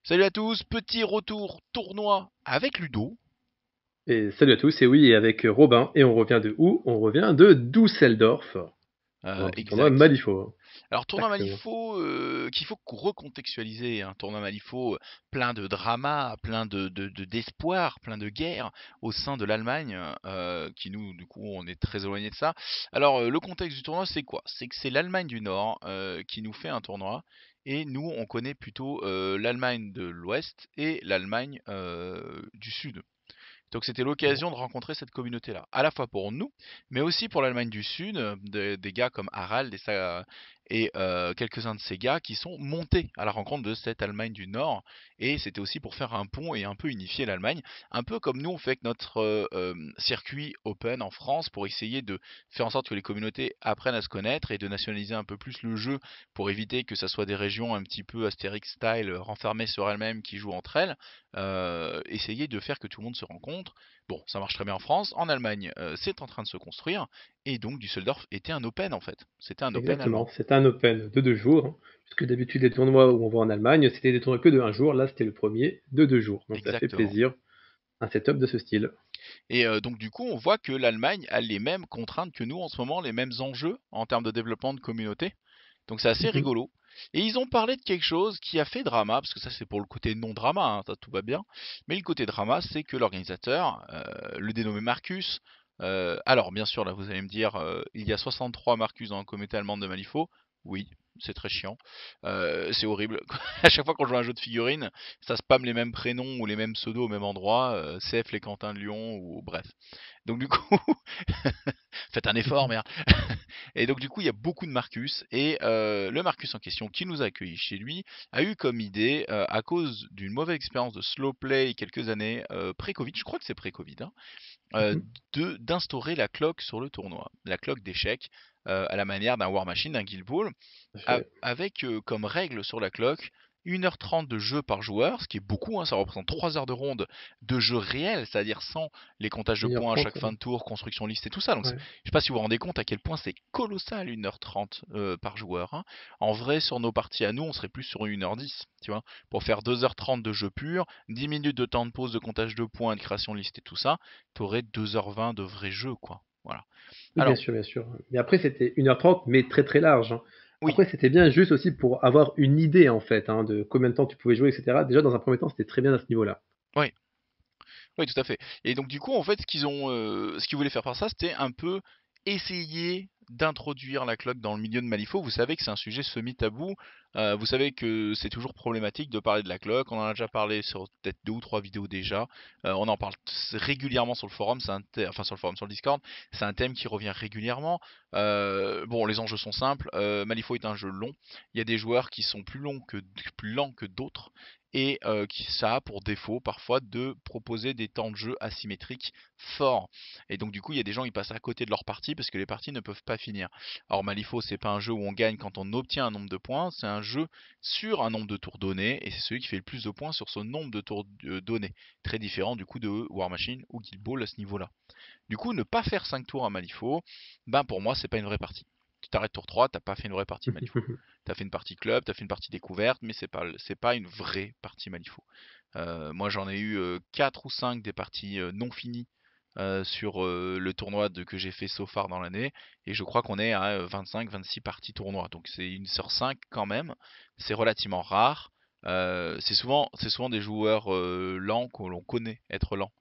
Salut à tous, petit retour tournoi avec Ludo. Et salut à tous, c'est oui, et avec Robin, et on revient de où? On revient de Düsseldorf, pour un petit tournoi Exact. Malifaux, hein. Alors tournoi Exactement. Malifaux qu'il faut recontextualiser, un tournoi Malifaux plein de drama, plein d'espoir, plein de guerre au sein de l'Allemagne, qui nous du coup on est très éloigné de ça. Alors le contexte du tournoi c'est quoi? C'est que c'est l'Allemagne du Nord qui nous fait un tournoi et nous on connaît plutôt l'Allemagne de l'Ouest et l'Allemagne du Sud. Donc c'était l'occasion de rencontrer cette communauté-là, à la fois pour nous, mais aussi pour l'Allemagne du Sud, des gars comme Harald et quelques-uns de ces gars qui sont montés à la rencontre de cette Allemagne du Nord. Et c'était aussi pour faire un pont et un peu unifier l'Allemagne, un peu comme nous on fait avec notre circuit Open en France pour essayer de faire en sorte que les communautés apprennent à se connaître et de nationaliser un peu plus le jeu pour éviter que ça soit des régions un petit peu Astérix style renfermées sur elles-mêmes qui jouent entre elles. Essayer de faire que tout le monde se rencontre. Bon, ça marche très bien en France. En Allemagne, c'est en train de se construire. Et donc, Düsseldorf était un open en fait. C'était un open Exactement, allemand. c'était un Open de 2 jours, hein, puisque d'habitude les tournois où on va en Allemagne, c'était des tournois que de 1 jour, là c'était le premier de 2 jours, donc ça fait Exactement. plaisir, un setup de ce style. Et donc, du coup, on voit que l'Allemagne a les mêmes contraintes que nous en ce moment, les mêmes enjeux en termes de développement de communauté. Donc, c'est assez Mhm. rigolo. Et ils ont parlé de quelque chose qui a fait drama, parce que ça c'est pour le côté non-drama, hein, ça tout va bien. Mais le côté drama, c'est que l'organisateur, le dénommé Marcus, alors bien sûr là vous allez me dire, il y a 63 Marcus dans la communauté allemande de Malifaux. Oui, c'est très chiant. C'est horrible. À chaque fois qu'on joue à un jeu de figurines, ça spam les mêmes prénoms ou les mêmes pseudos au même endroit, CF les Quentins de Lyon, ou bref. Donc du coup, faites un effort, merde. Et donc du coup, il y a beaucoup de Marcus, et le Marcus en question qui nous a accueillis chez lui a eu comme idée, à cause d'une mauvaise expérience de slow play quelques années pré-Covid, je crois que c'est pré-Covid, hein, euh, Mhm. d'instaurer la cloque sur le tournoi, la cloque d'échecs, à la manière d'un War Machine, d'un Guild Ball, Parfait. avec comme règle sur la cloque 1h30 de jeu par joueur, ce qui est beaucoup, hein, ça représente 3 heures de ronde de jeu réel, c'est-à-dire sans les comptages de points à 1h30, chaque fin de tour, construction liste et tout ça. Donc, je ouais. sais pas si vous vous rendez compte à quel point c'est colossal 1h30 par joueur, hein. En vrai, sur nos parties à nous, on serait plus sur 1h10, tu vois. Pour faire 2h30 de jeu pur, 10 minutes de temps de pause, de comptage de points, de création de liste et tout ça, t'aurais 2h20 de vrai jeu, quoi. Voilà. Oui, bien Alors, sûr, bien sûr. Mais après, c'était 1h30, mais très très large, hein. oui, Après, c'était bien juste aussi pour avoir une idée, en fait, hein, de combien de temps tu pouvais jouer, etc. Déjà, dans un premier temps, c'était très bien à ce niveau-là. oui. Oui, tout à fait. Et donc du coup, en fait, ce qu'ils voulaient faire par ça, c'était un peu essayer d'introduire la cloque dans le milieu de Malifaux. Vous savez que c'est un sujet semi-tabou. Vous savez que c'est toujours problématique de parler de la cloque. On en a déjà parlé sur peut-être 2 ou 3 vidéos déjà. On en parle régulièrement sur le forum, enfin sur le forum, sur le Discord. C'est un thème qui revient régulièrement. Bon, les enjeux sont simples. Malifaux est un jeu long. Il y a des joueurs qui sont plus lents que d'autres, et ça a pour défaut parfois de proposer des temps de jeu asymétriques forts. Et donc du coup, il y a des gens qui passent à côté de leur partie parce que les parties ne peuvent pas finir. Alors Malifaux, c'est pas un jeu où on gagne quand on obtient un nombre de points, c'est un jeu sur un nombre de tours donné, et c'est celui qui fait le plus de points sur ce nombre de tours donné. Très différent du coup de War Machine ou Guild Ball à ce niveau-là. Du coup, ne pas faire 5 tours à Malifaux, ben pour moi, c'est pas une vraie partie. Tu t'arrêtes tour 3, t'as pas fait une vraie partie Malifaux. T'as fait une partie club, t'as fait une partie découverte, mais c'est pas une vraie partie Malifaux. Moi, j'en ai eu 4 ou 5 des parties non finies sur le tournoi que j'ai fait so far dans l'année, et je crois qu'on est à 25-26 parties tournoi. Donc c'est une sur 5 quand même. C'est relativement rare. C'est souvent des joueurs lents que l'on connaît être lents,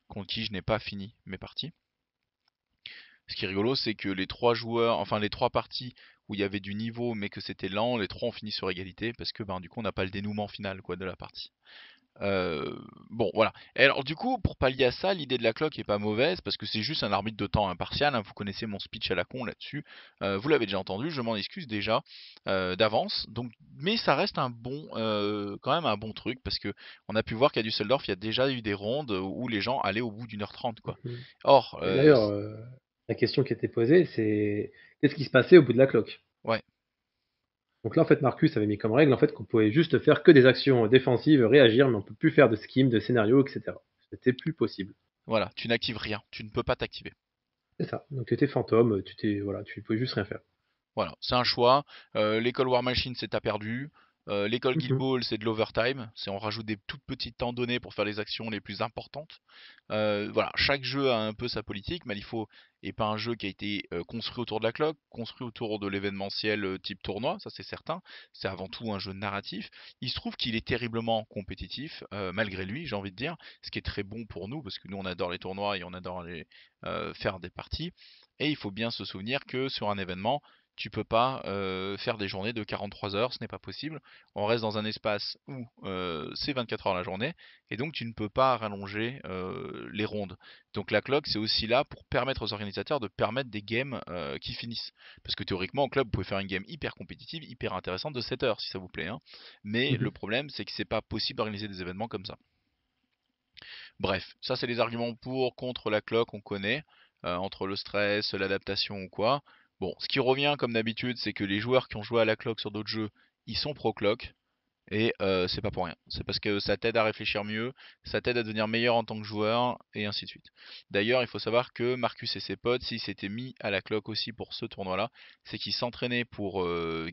contre qui je n'ai pas fini mes parties. Ce qui est rigolo, c'est que les 3 joueurs, enfin les 3 parties où il y avait du niveau mais que c'était lent, les 3 ont fini sur égalité parce que ben du coup on n'a pas le dénouement final quoi de la partie. Euh, bon voilà. Et alors du coup pour pallier à ça, l'idée de la cloque est pas mauvaise parce que c'est juste un arbitre de temps impartial, hein. Vous connaissez mon speech à la con là-dessus. Vous l'avez déjà entendu, je m'en excuse déjà d'avance. Donc, mais ça reste quand même un bon truc parce que on a pu voir qu'à Düsseldorf il y a déjà eu des rondes où les gens allaient au bout d'1h30 quoi. Or, Et d'ailleurs, la question qui était posée, c'est qu'est-ce qui se passait au bout de la cloque? ouais. Donc là, en fait, Marcus avait mis comme règle en fait, qu'on pouvait juste faire que des actions défensives, réagir, mais on peut plus faire de skim, de scénario, etc. C'était plus possible. Voilà, tu n'actives rien, tu ne peux pas t'activer. C'est ça. Donc tu étais fantôme, voilà, tu pouvais juste rien faire. Voilà, c'est un choix. L'école War Machine, c'est à perdu. L'école Guild Mhm. Ball, c'est de l'overtime, c'est on rajoute des toutes petites temps données pour faire les actions les plus importantes. Voilà, chaque jeu a un peu sa politique. Malifaux est pas un jeu qui a été construit autour de la cloque, construit autour de l'événementiel type tournoi, ça c'est certain. C'est avant tout un jeu narratif. Il se trouve qu'il est terriblement compétitif, malgré lui, j'ai envie de dire, ce qui est très bon pour nous, parce que nous on adore les tournois et on adore faire des parties. Et il faut bien se souvenir que sur un événement, tu peux pas faire des journées de 43 heures, ce n'est pas possible. On reste dans un espace où c'est 24 heures la journée, et donc tu ne peux pas rallonger les rondes. Donc la clock, c'est aussi là pour permettre aux organisateurs de permettre des games qui finissent. Parce que théoriquement, en club, vous pouvez faire une game hyper compétitive, hyper intéressante de 7 heures si ça vous plaît, hein. Mais le Mhm. problème, c'est que c'est pas possible d'organiser des événements comme ça. Bref, ça c'est les arguments pour, contre la clock, on connaît, entre le stress, l'adaptation ou quoi. Bon, ce qui revient comme d'habitude, c'est que les joueurs qui ont joué à la clock sur d'autres jeux, ils sont pro clock. Et c'est pas pour rien. C'est parce que ça t'aide à réfléchir mieux, ça t'aide à devenir meilleur en tant que joueur, et ainsi de suite. D'ailleurs, il faut savoir que Marcus et ses potes, s'ils s'étaient mis à la clock aussi pour ce tournoi-là, c'est qu'ils s'entraînaient pour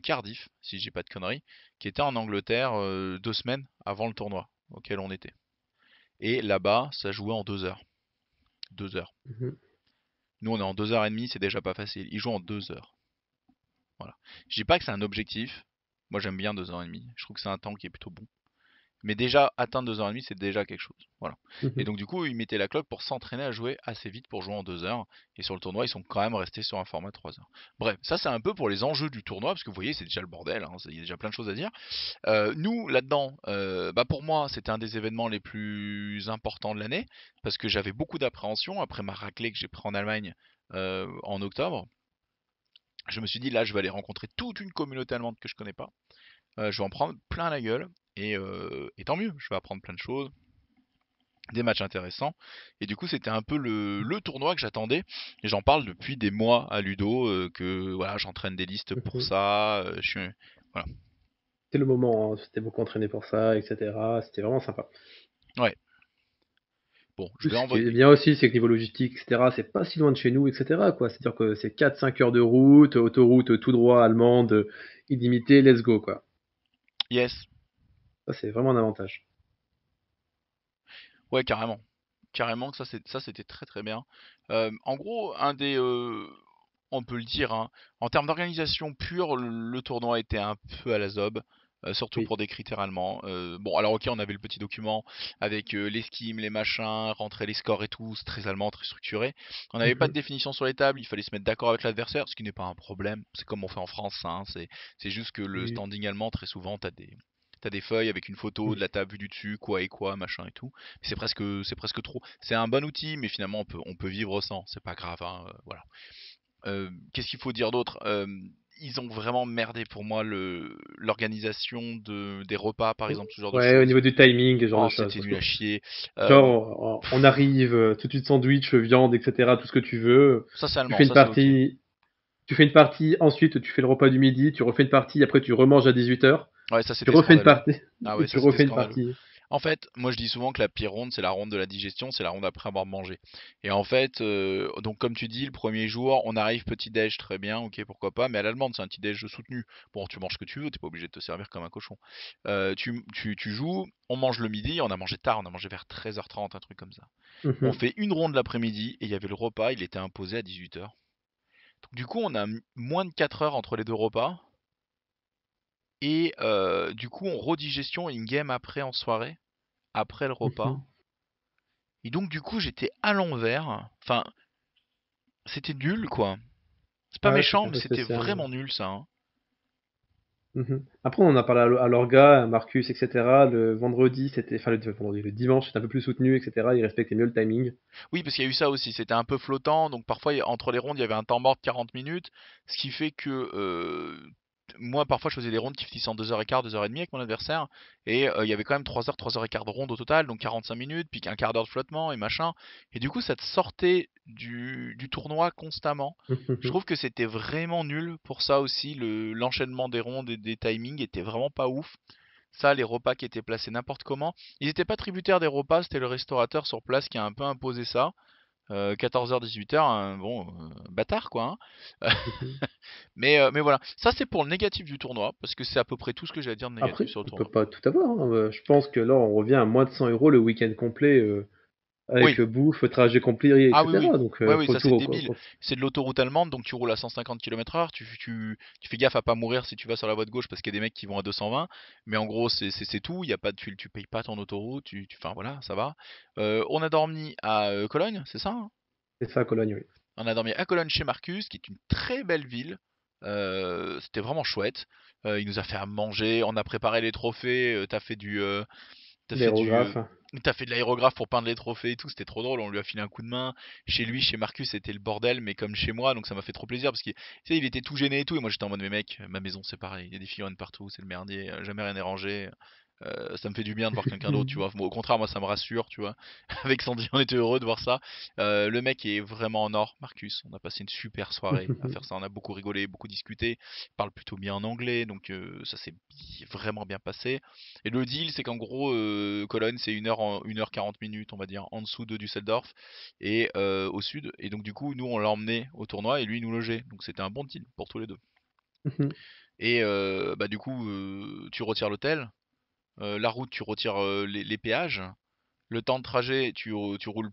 Cardiff, si j'ai pas de conneries, qui était en Angleterre 2 semaines avant le tournoi auquel on était. Et là-bas, ça jouait en 2 heures. 2 heures. Mhm. Nous, on est en 2 heures et demie, c'est déjà pas facile. Ils jouent en 2 heures. Voilà. Je dis pas que c'est un objectif. Moi, j'aime bien 2 heures et demie. Je trouve que c'est un temps qui est plutôt bon. Mais déjà, atteindre 2 heures et demie, c'est déjà quelque chose. Voilà. Et Mhm. donc, du coup, ils mettaient la cloque pour s'entraîner à jouer assez vite pour jouer en 2 heures. Et sur le tournoi, ils sont quand même restés sur un format 3 heures. Bref, ça, c'est un peu pour les enjeux du tournoi, parce que vous voyez, c'est déjà le bordel, hein, il y a déjà plein de choses à dire. Nous, là-dedans, bah pour moi, c'était un des événements les plus importants de l'année, parce que j'avais beaucoup d'appréhension après ma raclée que j'ai pris en Allemagne en octobre. Je me suis dit, là, je vais aller rencontrer toute une communauté allemande que je connais pas. Je vais en prendre plein la gueule. Et tant mieux, je vais apprendre plein de choses, des matchs intéressants. Et du coup, c'était un peu le tournoi que j'attendais. Et j'en parle depuis des mois à Ludo, que voilà, j'entraîne des listes pour Mhm. ça. Voilà. C'était le moment, hein. C'était beaucoup entraîné pour ça, etc. C'était vraiment sympa. Ouais. Bon, je Plus, vais ce qui est envoyer. bien aussi, c'est que niveau logistique, etc., c'est pas si loin de chez nous, etc., quoi. C'est-à-dire que c'est 4-5 heures de route, autoroute tout droit, allemande, illimitée, let's go, quoi. Yes. Ça, c'est vraiment un avantage. Ouais, carrément. Carrément que ça c'était très très bien. En gros, on peut le dire, hein, en termes d'organisation pure, le tournoi était un peu à la zob, surtout Oui. pour des critères allemands. Bon, alors ok, on avait le petit document avec les schemes, les machins, rentrer les scores et tout, c'est très allemand, très structuré. On n'avait pas de Mhm. définition sur les tables, il fallait se mettre d'accord avec l'adversaire, ce qui n'est pas un problème. C'est comme on fait en France, ça, hein, c'est juste que le Oui. standing allemand, très souvent, t'as des feuilles avec une photo Mhm. de la table vue du dessus, quoi et quoi, machin et tout. C'est presque trop. C'est un bon outil, mais finalement on peut vivre sans. C'est pas grave, hein, voilà. Qu'est-ce qu'il faut dire d'autre? Ils ont vraiment merdé pour moi l'organisation des repas, par exemple, ce genre de Ouais, au choses. niveau du timing, ce genre de Oh, choses. c'était Parce nul que, à chier. Euh, genre, on arrive, tout de suite sandwich, viande, etc., tout ce que tu veux. Ça c'est Tu allemand, fais une ça c'est ok. partie, tu fais une partie, ensuite tu fais le repas du midi, tu refais une partie, après tu remanges à 18 heures. Ouais, ça Tu c'était refais une scandaleux. partie, Ah et ouais, tu ça c'était refais une scandaleux. partie. En fait, moi je dis souvent que la pire ronde, c'est la ronde de la digestion, c'est la ronde après avoir mangé. Et en fait, donc comme tu dis, le premier jour, on arrive petit-déj, très bien, ok, pourquoi pas, mais à l'allemande, c'est un petit-déj soutenu. Bon, tu manges ce que tu veux, t'es pas obligé de te servir comme un cochon. Tu joues, on mange le midi, on a mangé tard, on a mangé vers 13h30, un truc comme ça. On Mhm. fait une ronde l'après-midi, et il y avait le repas, il était imposé à 18h. Donc du coup, on a moins de 4 heures entre les deux repas, et du coup, on redigestion et une game après en soirée, après le repas. Mhm. Et donc du coup j'étais à l'envers. Enfin, c'était nul quoi. C'est pas Ah ouais, méchant, c'était un mais peu c'était spécial. vraiment nul ça, hein. Mhm. Après, on en a parlé à l'orga, à Marcus, etc. Le vendredi, c'était, enfin le vendredi, le dimanche, c'était un peu plus soutenu, etc. Ils respectaient mieux le timing. Oui, parce qu'il y a eu ça aussi, c'était un peu flottant, donc parfois entre les rondes il y avait un temps mort de 40 minutes, ce qui fait que moi parfois je faisais des rondes qui finissaient en 2h15, 2h30 avec mon adversaire, et il y avait quand même 3 heures, 3h15 de ronde au total, donc 45 minutes, puis un quart d'heure de flottement et machin, et du coup ça te sortait du tournoi constamment. Je trouve que c'était vraiment nul pour ça aussi, l'enchaînement des rondes et des timings était vraiment pas ouf. Ça, les repas qui étaient placés n'importe comment. Ils n'étaient pas tributaires des repas, c'était le restaurateur sur place qui a un peu imposé ça. 14h, 18h, bon, bâtard quoi, hein. Mhm. Mais voilà, ça c'est pour le négatif du tournoi, parce que c'est à peu près tout ce que j'ai à dire de négatif Après, sur le on peut tournoi. pas tout avoir, hein. Je pense que là, on revient à moins de 100 euros le week-end complet, avec Oui, bouffe, trajet complet, ah oui, oui. etc. Donc, Ouais, oui, faut ça c'est tout. débile. C'est de l'autoroute allemande, donc tu roules à 150 km/h, tu fais gaffe à pas mourir si tu vas sur la voie de gauche parce qu'il y a des mecs qui vont à 220, mais en gros c'est tout, il y a pas de tu payes pas ton autoroute, enfin voilà, ça va. On a dormi à Cologne, c'est ça, hein? C'est ça, Cologne, oui. On a dormi à Cologne chez Marcus, qui est une très belle ville. C'était vraiment chouette. Il nous a fait à manger, on a préparé les trophées, T'as fait du, L'aérographe. t'as fait de l'aérographe pour peindre les trophées et tout, c'était trop drôle, on lui a filé un coup de main. Chez lui, chez Marcus, c'était le bordel, mais comme chez moi, donc ça m'a fait trop plaisir parce qu'il tu sais, il était tout gêné et tout, et moi j'étais en mode, mais mec, ma maison c'est pareil, il y a des figurines partout, c'est le merdier, jamais rien n'est rangé. Ça me fait du bien de voir quelqu'un d'autre, tu vois. Moi, au contraire, moi ça me rassure, tu vois. Avec Sandy, on était heureux de voir ça. Le mec est vraiment en or, Marcus. On a passé une super soirée à faire ça, on a beaucoup rigolé, beaucoup discuté. Il parle plutôt bien en anglais, donc ça s'est vraiment bien passé. Et le deal, c'est qu'en gros, Cologne, c'est 1h40 minutes, on va dire, en dessous de Düsseldorf et au sud. Et donc, du coup, nous, on l'a emmené au tournoi et lui, il nous logeait. Donc, c'était un bon deal pour tous les deux. Et bah, du coup, tu retires l'hôtel, la route, tu retires les péages. Le temps de trajet, tu roules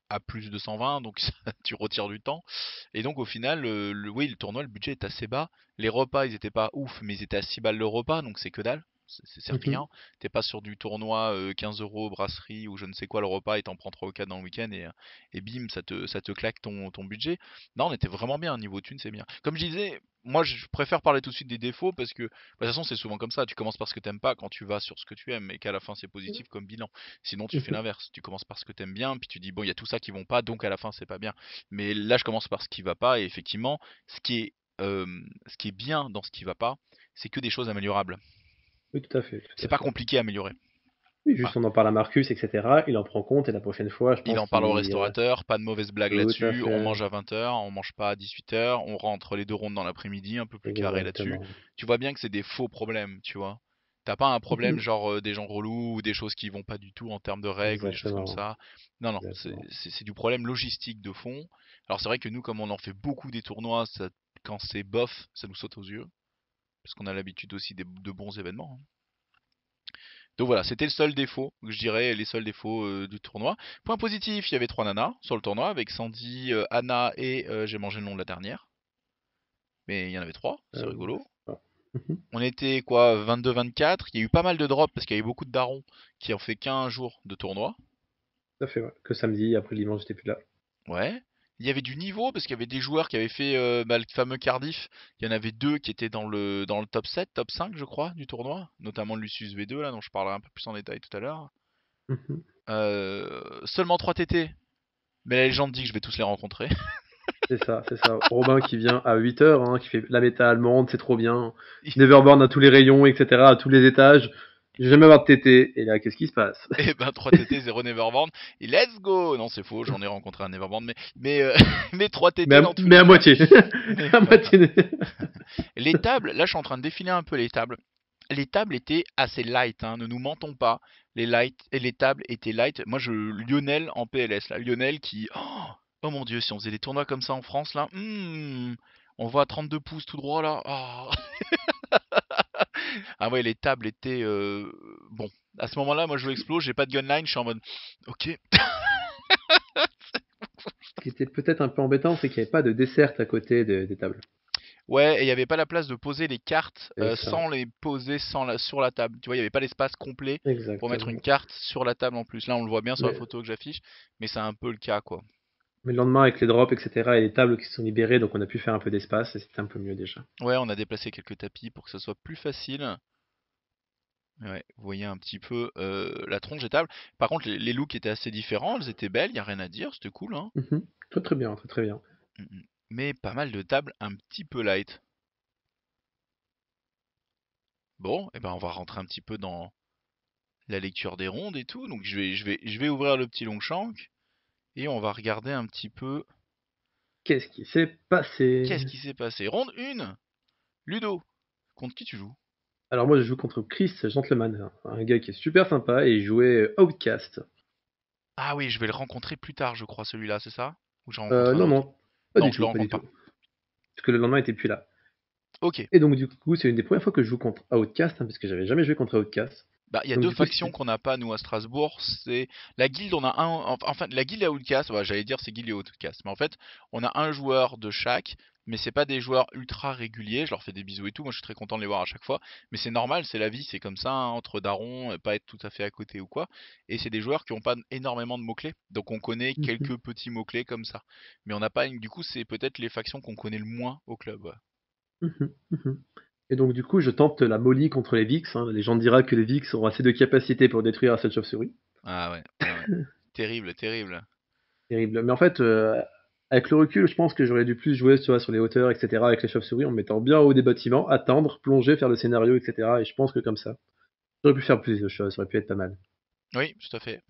à plus de 120, donc tu retires du temps. Et donc au final, oui, le tournoi, le budget est assez bas. Les repas, ils étaient pas ouf, mais ils étaient à 6 balles le repas, donc c'est que dalle. C'est rien. T'es pas sur du tournoi 15 euros brasserie ou je ne sais quoi le repas et t'en prends 3 ou 4 dans le week-end et bim, ça te claque ton budget. Non, on était vraiment bien, niveau thune, c'est bien. Comme je disais, moi je préfère parler tout de suite des défauts parce que bah, de toute façon c'est souvent comme ça. Tu commences par ce que t'aimes pas quand tu vas sur ce que tu aimes et qu'à la fin c'est positif comme bilan. Sinon tu fais l'inverse. Tu commences par ce que t'aimes bien, puis tu dis bon il y a tout ça qui vont pas, donc à la fin c'est pas bien. Mais là je commence par ce qui va pas et effectivement ce qui est euh, ce qui est bien dans ce qui va pas, c'est que des choses améliorables. Oui, tout à fait, tout C'est à pas fait. compliqué à améliorer. Oui, Voilà. juste on en parle à Marcus, etc. Il en prend compte et la prochaine fois, je Il pense en parle au qu'il reste. restaurateur, pas de mauvaise blague Tout à là-dessus. On fait. mange à 20h, on mange pas à 18h, on rentre les deux rondes dans l'après-midi, un peu plus carré là-dessus. Exactement. Tu vois bien que c'est des faux problèmes, tu vois. T'as pas un problème genre des gens relous ou des choses qui vont pas du tout en termes de règles ou des choses comme Exactement. ça. Non, non, c'est Exactement. c'est- c'est du problème logistique de fond. Alors c'est vrai que nous, comme on en fait beaucoup des tournois, quand c'est bof, ça nous saute aux yeux. Parce qu'on a l'habitude aussi de bons événements, hein. Donc voilà, c'était le seul défaut, je dirais, les seuls défauts du tournoi. Point positif, il y avait 3 nanas sur le tournoi, avec Sandy, Anna et j'ai mangé le nom de la dernière. Mais il y en avait 3, c'est Euh, rigolo. voilà. On était quoi, 22-24, il y a eu pas mal de drops parce qu'il y avait beaucoup de darons qui ont fait qu'un jour de tournoi. Tout à fait, ouais. Que samedi, après le dimanche, j'étais plus là. Ouais. Il y avait du niveau parce qu'il y avait des joueurs qui avaient fait bah, le fameux Cardiff. Il y en avait deux qui étaient dans le top 7, top 5 je crois du tournoi, notamment Lucius V2 là dont je parlerai un peu plus en détail tout à l'heure. Seulement 3 TT, mais la légende dit que je vais tous les rencontrer. C'est ça, c'est ça. Robin qui vient à 8h, hein, qui fait la méta allemande, c'est trop bien. Neverborn à tous les rayons, etc., à tous les étages. J'ai jamais avoir de TT. Et là, qu'est-ce qui se passe? Et ben 3 TT, 0 Neverborn. Et let's go. Non, c'est faux, j'en ai rencontré un Neverborn, mais mais 3 Mais TT dans tous mais les à cas. moitié. Mais À voilà. moitié. Les tables, là je suis en train de défiler un peu les tables. Les tables étaient assez light, hein, ne nous mentons pas. Les tables étaient light. Moi, Lionel en PLS, là, Lionel qui, oh mon Dieu, si on faisait des tournois comme ça en France, là, on voit à 32 pouces tout droit là. Oh. Ah ouais, les tables étaient bon. À ce moment-là, moi je explose, j'ai pas de gunline, je suis en mode, ok. Ce qui était peut-être un peu embêtant, c'est qu'il n'y avait pas de dessert à côté des tables. Ouais, et il n'y avait pas la place de poser les cartes C'est ça. sans les poser sur la table. Tu vois, il n'y avait pas l'espace complet pour mettre une Exactement. carte sur la table en plus. Là, on le voit bien sur la Mais, photo que j'affiche, mais c'est un peu le cas, quoi. mais le lendemain, avec les drops, etc., et les tables qui se sont libérées, donc on a pu faire un peu d'espace, et c'était un peu mieux déjà. Ouais, on a déplacé quelques tapis pour que ça soit plus facile. Ouais, vous voyez un petit peu la tronche des tables. Par contre, les looks étaient assez différents, elles étaient belles, il n'y a rien à dire, c'était cool, hein. Très très bien, très très bien. Mm, mm. Mais pas mal de tables un petit peu light. Bon, et ben on va rentrer un petit peu dans la lecture des rondes et tout. Donc je vais ouvrir le petit Longshank et on va regarder un petit peu Qu'est-ce qui s'est passé? qu'est-ce qui s'est passé. Ronde 1, Ludo. Contre qui tu joues? Alors moi je joue contre Chris Gentleman, un gars qui est super sympa et il jouait Outcast. Ah oui, je vais le rencontrer plus tard, je crois, celui-là, c'est ça? Ou j'en rencontre un Non, autre? non, pas Non, du je le tout, pas du rencontre tout. pas. Parce que le lendemain, il était plus là. Ok. Et donc, du coup, c'est une des premières fois que je joue contre Outcast, hein, parce que j'avais jamais joué contre Outcast. Bah, il y a Donc, deux du coup, factions c'était. qu'on n'a pas nous à Strasbourg. C'est la guilde, on a un. Enfin, la guilde et Outcast. Ouais, j'allais dire c'est guilde et Outcast, mais en fait, on a un joueur de chaque. Mais c'est pas des joueurs ultra réguliers. Je leur fais des bisous et tout. Moi, je suis très content de les voir à chaque fois. Mais c'est normal, c'est la vie, c'est comme ça hein, entre darons, pas être tout à fait à côté ou quoi. Et c'est des joueurs qui ont pas énormément de mots clés. Donc on connaît Mhm, quelques petits mots clés comme ça. Mais on n'a pas. Du coup, c'est peut-être les factions qu'on connaît le moins au club. Ouais. mhm, mhm. Et donc, du coup, je tente la Molly contre les Vix, hein. Les gens diront que les Vix ont assez de capacité pour détruire cette chauve-souris. Ah ouais, ouais, ouais. Terrible, terrible. Terrible. Mais en fait, avec le recul, je pense que j'aurais dû plus jouer, tu vois, sur les hauteurs, etc., avec les chauves-souris, en me mettant bien en haut des bâtiments, attendre, plonger, faire le scénario, etc. Et je pense que comme ça, j'aurais pu faire plus de choses, ça aurait pu être pas mal. Oui, tout à fait.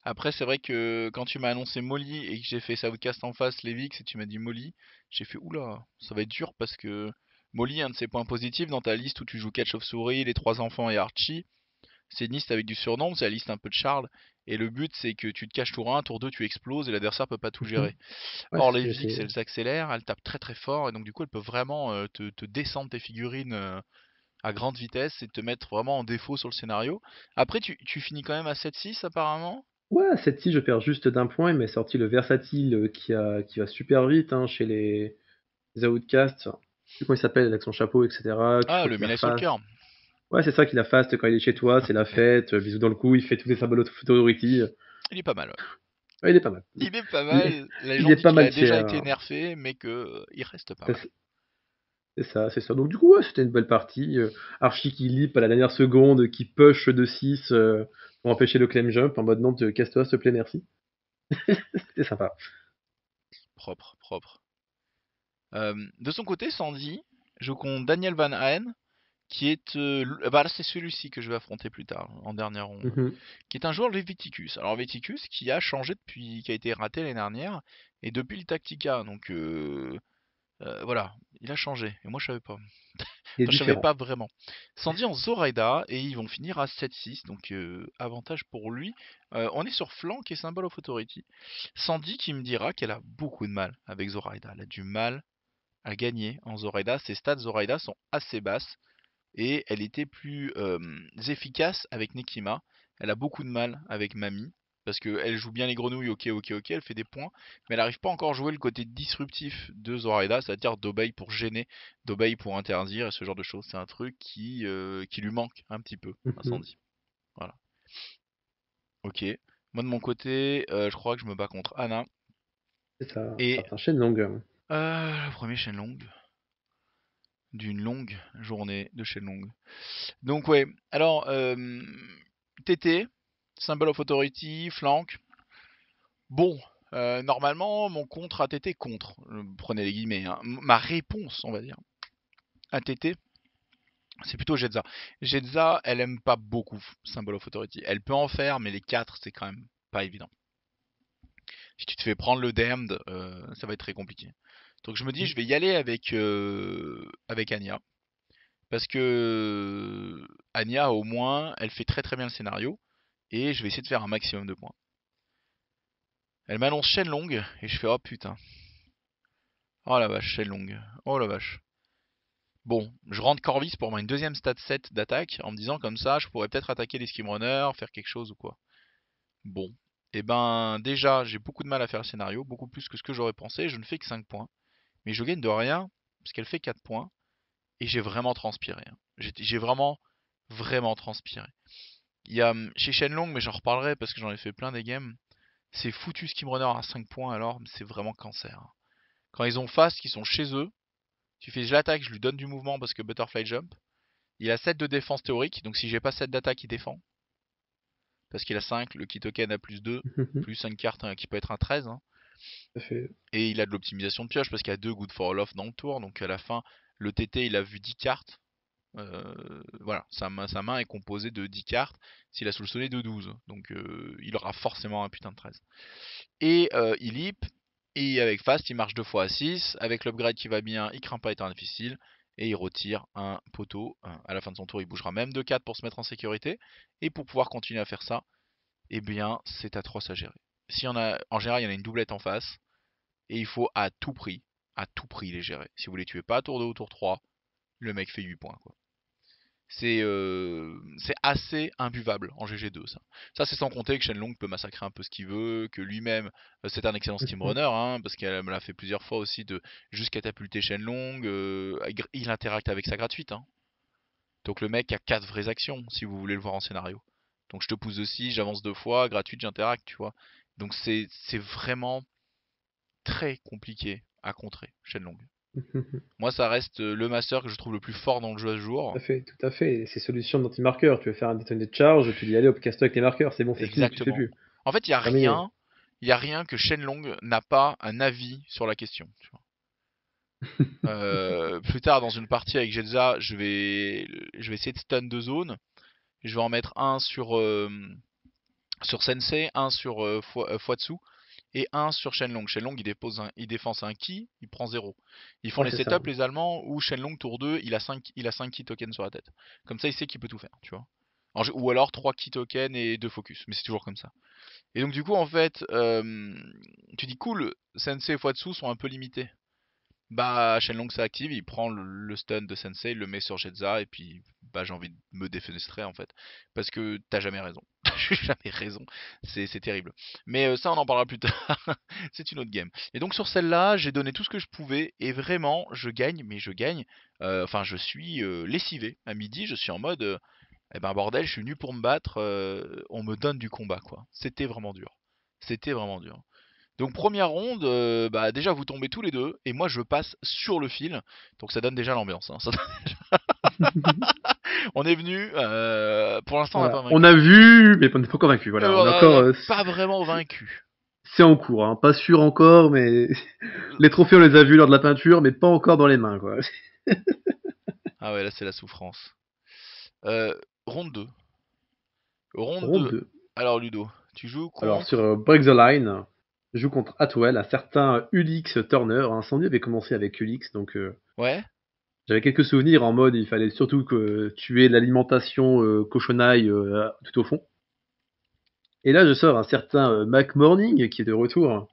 Après, c'est vrai que quand tu m'as annoncé Molly et que j'ai fait Southcast en face, Levix, et tu m'as dit Molly, j'ai fait oula, ça va être dur parce que Molly, un de ses points positifs dans ta liste où tu joues 4 chauves-souris, les 3 enfants et Archie, c'est une liste avec du surnombre, c'est la liste un peu de Charles, et le but c'est que tu te caches tour 1, tour 2 tu exploses et l'adversaire peut pas tout Mhm. gérer. Ouais, Or c'est ce les que j'ai Vix, essayé. elles accélèrent, elles tapent très très fort, et donc du coup elles peuvent vraiment te descendre tes figurines à grande vitesse et te mettre vraiment en défaut sur le scénario. Après tu finis quand même à 7-6 apparemment. Ouais, cette ci je perds juste d'un point, il m'est sorti le versatile qui va super vite hein, chez les Outcasts. Enfin, je sais plus comment il s'appelle avec son chapeau, etc. Je Ah, crois le qu'il a Midnight fast. Stalker. Ouais, c'est ça qu'il a fast quand il est chez toi, c'est la fête, bisous dans le cou, il fait tous les symboles authority. Il est pas mal, ouais. Ouais, il est pas mal. Il est pas Il, mal. La il légende est dit pas qu'il mal a déjà tiers, été hein. nerfé, mais que il reste pas C'est mal. c'est ça, c'est ça. Donc du coup, ouais, c'était une belle partie. Archie qui leap à la dernière seconde, qui push de 6 pour empêcher le claim jump en mode non, casse-toi, s'il te plaît, merci. C'était sympa. Propre, propre. De son côté, Sandy joue contre Daniel Van Haen, qui est... bah là, c'est celui-ci que je vais affronter plus tard, en dernière ronde. Mhm. Qui est un joueur Leviticus. Alors Leviticus qui a changé depuis... qui a été raté l'année dernière, et depuis le Tactica. Donc voilà, il a changé. Et moi, je savais pas. Il est Enfin, je savais différent. pas vraiment. Sandy en Zoraida et ils vont finir à 7-6, donc avantage pour lui. On est sur Flank et Symbol of Authority. Sandy qui me dira qu'elle a beaucoup de mal avec Zoraida. Elle a du mal à gagner en Zoraida. Ses stats Zoraida sont assez basses et elle était plus efficace avec Nekima. Elle a beaucoup de mal avec Mami. Parce qu'elle joue bien les grenouilles, ok, ok, ok, elle fait des points, mais elle n'arrive pas encore à jouer le côté disruptif de Zoraida, c'est-à-dire d'obey pour gêner, d'obey pour interdire, et ce genre de choses. C'est un truc qui lui manque un petit peu à Mhm. Sandy. Voilà. Ok. Moi de mon côté, je crois que je me bats contre Anna. C'est ça, Et certain Shenlong. le premier Shenlong, d'une longue journée de Shenlong. Donc ouais, alors TT, Symbol of Authority, flank. Bon, normalement mon contre à TT contre, prenez les guillemets, hein. Ma réponse on va dire à TT, c'est plutôt Jetza. Jetza, elle aime pas beaucoup Symbol of Authority. Elle peut en faire, mais les 4 c'est quand même pas évident. Si tu te fais prendre le Damned, ça va être très compliqué. Donc je me dis je vais y aller avec Anya. Parce que Anya au moins elle fait très très bien le scénario. Et je vais essayer de faire un maximum de points. Elle m'annonce Shenlong et je fais oh putain. Oh la vache, Shenlong. Oh la vache. Bon, je rentre Corvus pour une deuxième stat 7 d'attaque en me disant comme ça je pourrais peut-être attaquer les Skimrunners, faire quelque chose ou quoi. Bon. Et ben déjà j'ai beaucoup de mal à faire le scénario, beaucoup plus que ce que j'aurais pensé, je ne fais que 5 points. Mais je gagne de rien, parce qu'elle fait 4 points, et j'ai vraiment transpiré, hein. J'ai vraiment, vraiment transpiré. Il y a chez Shenlong, mais j'en reparlerai parce que j'en ai fait plein des games. C'est foutu Skimrunner à 5 points alors, c'est vraiment cancer. Quand ils ont face, qui sont chez eux, tu fais je l'attaque, je lui donne du mouvement parce que Butterfly Jump. Il a 7 de défense théorique, donc si j'ai pas 7 d'attaque, il défend. Parce qu'il a 5, le key token a plus 2, Mhm. plus une carte qui peut être un 13. Hein. Ça fait. Et il a de l'optimisation de pioche parce qu'il y a 2 Good for All Off dans le tour, donc à la fin, le TT il a vu 10 cartes. Voilà, sa main est composée de 10 cartes, s'il a soupçonné de 12, donc il aura forcément un putain de 13. Et il hip, et avec fast il marche 2 fois à 6, avec l'upgrade qui va bien, il craint pas être un difficile, et il retire un poteau, à la fin de son tour il bougera même de 4 pour se mettre en sécurité, et pour pouvoir continuer à faire ça, eh bien c'est atroce à gérer. Si on a, en général il y en a une doublette en face, et il faut à tout prix les gérer. Si vous les tuez pas à tour 2 ou tour 3, le mec fait 8 points, quoi. C'est assez imbuvable en GG2 ça. Ça c'est sans compter que Shenlong peut massacrer un peu ce qu'il veut, que lui-même c'est un excellent steamrunner hein, parce qu'elle me l'a fait plusieurs fois aussi de juste catapulter Shenlong, il interacte avec sa gratuite hein. Donc le mec a 4 vraies actions si vous voulez le voir en scénario. Donc je te pousse aussi, j'avance 2 fois, gratuite j'interacte, tu vois. Donc c'est vraiment très compliqué à contrer Shenlong. Moi ça reste le master que je trouve le plus fort dans le jeu à ce jour. Tout à fait. Ces solutions d'anti-marqueurs, tu veux faire un détonné de charge, tu dis allez hop, casse-toi avec les marqueurs, c'est bon, c'est fini, tu fais Exactement. plus. En fait, Terminé. il y a rien que Shenlong n'a pas un avis sur la question. Tu vois. Plus tard dans une partie avec Jetza, je vais essayer de stun 2 zones. Je vais en mettre un sur Sensei, un sur Fuatsu et un sur Shenlong. Shenlong il défense un ki, il prend 0. Ils font Ouais, les c'est ça. setups les Allemands où Shenlong tour 2, il a 5 ki tokens sur la tête. Comme ça il sait qu'il peut tout faire, tu vois. Ou alors 3 ki tokens et 2 focus, mais c'est toujours comme ça. Et donc du coup en fait, tu dis cool, Sensei et Fuatsu sont un peu limités. Bah Shenlong s'active, il prend le stun de Sensei, il le met sur Jetza et puis bah j'ai envie de me défenestrer en fait. Parce que t'as jamais raison. J'ai jamais raison. C'est terrible. Mais ça on en parlera plus tard. C'est une autre game. Et donc sur celle-là, j'ai donné tout ce que je pouvais et vraiment je gagne, mais je gagne. Enfin je suis lessivé. À midi, je suis en mode eh ben bordel, je suis venu pour me battre, on me donne du combat quoi. C'était vraiment dur. C'était vraiment dur. Donc première ronde, bah déjà vous tombez tous les deux et moi je passe sur le fil. Donc ça donne déjà l'ambiance. Hein. On est venu, pour l'instant on n'a pas Voilà. On vaincu. a vu, mais on n'est pas encore vaincu. Voilà. On est On encore. n'a pas vraiment vaincu. C'est en cours, hein. Pas sûr encore, mais les trophées on les a vus lors de la peinture, mais pas encore dans les mains, quoi. Ah ouais là c'est la souffrance. Euh, ronde 2. Ronde Ronde 2. 2. Alors Ludo, tu joues Alors sur contre... Break the Line, je joue contre Atwell, un certain Ulix Turner. Incendie avait commencé avec Ulix, donc Ouais. j'avais quelques souvenirs en mode il fallait surtout que tuer l'alimentation cochonaille tout au fond. Et là je sors un certain Mac Morning qui est de retour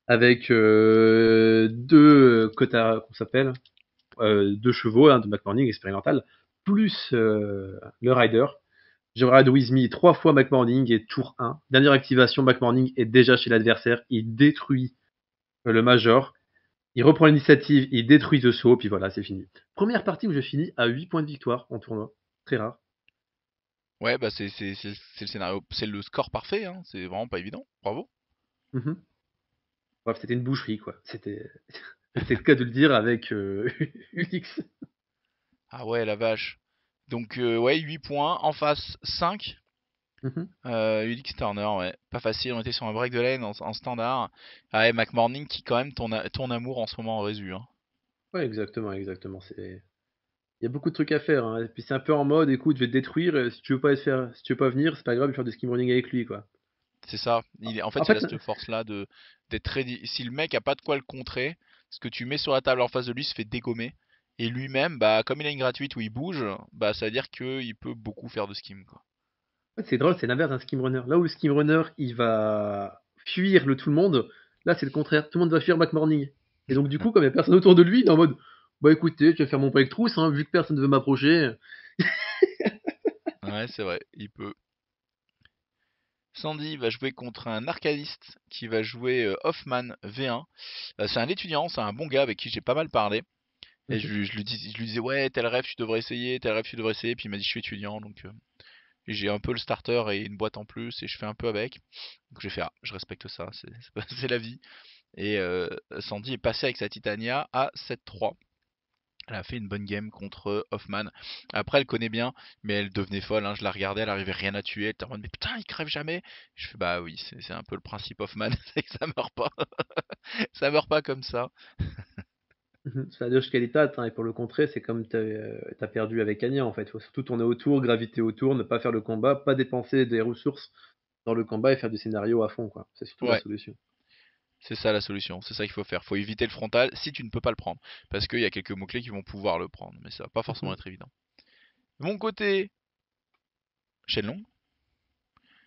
avec deux quotas, qu'on s'appelle, 2 chevaux hein, de Mac Morning expérimental, plus le rider. Je ride with me 3 fois Mac Morning et tour 1. Dernière activation, Mac Morning est déjà chez l'adversaire, il détruit le Major. Il reprend l'initiative, il détruit The Saw, puis voilà, c'est fini. Première partie où je finis à 8 points de victoire en tournoi. Très rare. Ouais bah c'est le scénario, c'est le score parfait, hein. C'est vraiment pas évident. Bravo. Mhm. Bref, c'était une boucherie, quoi. C'était le cas de le dire avec Unix. Ah ouais la vache. Donc ouais 8 points, en face 5. Mhm. Ulix Turner, ouais. Pas facile, on était sur un break de lane en standard. Ah ouais, McMorning qui quand même ton amour en ce moment en résu. Hein. Ouais, exactement, exactement. Il y a beaucoup de trucs à faire. Hein. Et puis c'est un peu en mode, écoute, je vais te détruire. Si tu veux pas venir, c'est pas grave, je vais faire du skim running avec lui, quoi. C'est ça. En En fait, il a fait, cette force-là de d'être très. Si le mec a pas de quoi le contrer, ce que tu mets sur la table en face de lui se fait dégommer. Et lui-même, bah, comme il a une gratuite où il bouge, bah, ça veut dire qu'il peut beaucoup faire de skim, quoi. c'est drôle, c'est l'inverse d'un skim runner. Là où le skim runner, il va fuir le tout le monde, là c'est le contraire. Tout le monde va fuir McMorning. Et donc du coup, comme il y a personne autour de lui, il est en mode, bah écoutez, je vais faire mon breakthrough, hein, vu que personne ne veut m'approcher. Ouais, c'est vrai, il peut. Sandy va jouer contre un arcadiste qui va jouer Hoffman V1. C'est un étudiant, c'est un bon gars avec qui j'ai pas mal parlé. Et je lui disais, ouais, tel rêve, tu devrais essayer, tel rêve, tu devrais essayer. Puis il m'a dit, je suis étudiant, donc j'ai un peu le starter et une boîte en plus, et je fais un peu avec. Donc j'ai fait, ah, je respecte ça, c'est la vie. Et Sandy est passée avec sa Titania à 7-3. Elle a fait une bonne game contre Hoffman. Après, elle connaît bien, mais elle devenait folle. Hein. Je la regardais, elle arrivait rien à tuer. Elle était en mode, mais putain, il crève jamais. Je fais, bah oui, c'est un peu le principe Hoffman, c'est que ça meurt pas. Ça meurt pas comme ça. C'est la Doge Qualitat, hein, et pour le contrer, c'est comme t'as perdu avec Anya en fait. Il faut surtout tourner autour, graviter autour, ne pas faire le combat, pas dépenser des ressources dans le combat et faire du scénario à fond, quoi. C'est surtout la Ouais, solution. c'est ça la solution. C'est ça qu'il faut faire. Faut éviter le frontal si tu ne peux pas le prendre. Parce qu'il y a quelques mots-clés qui vont pouvoir le prendre. Mais ça va pas forcément être évident. De mon côté, Shenlong.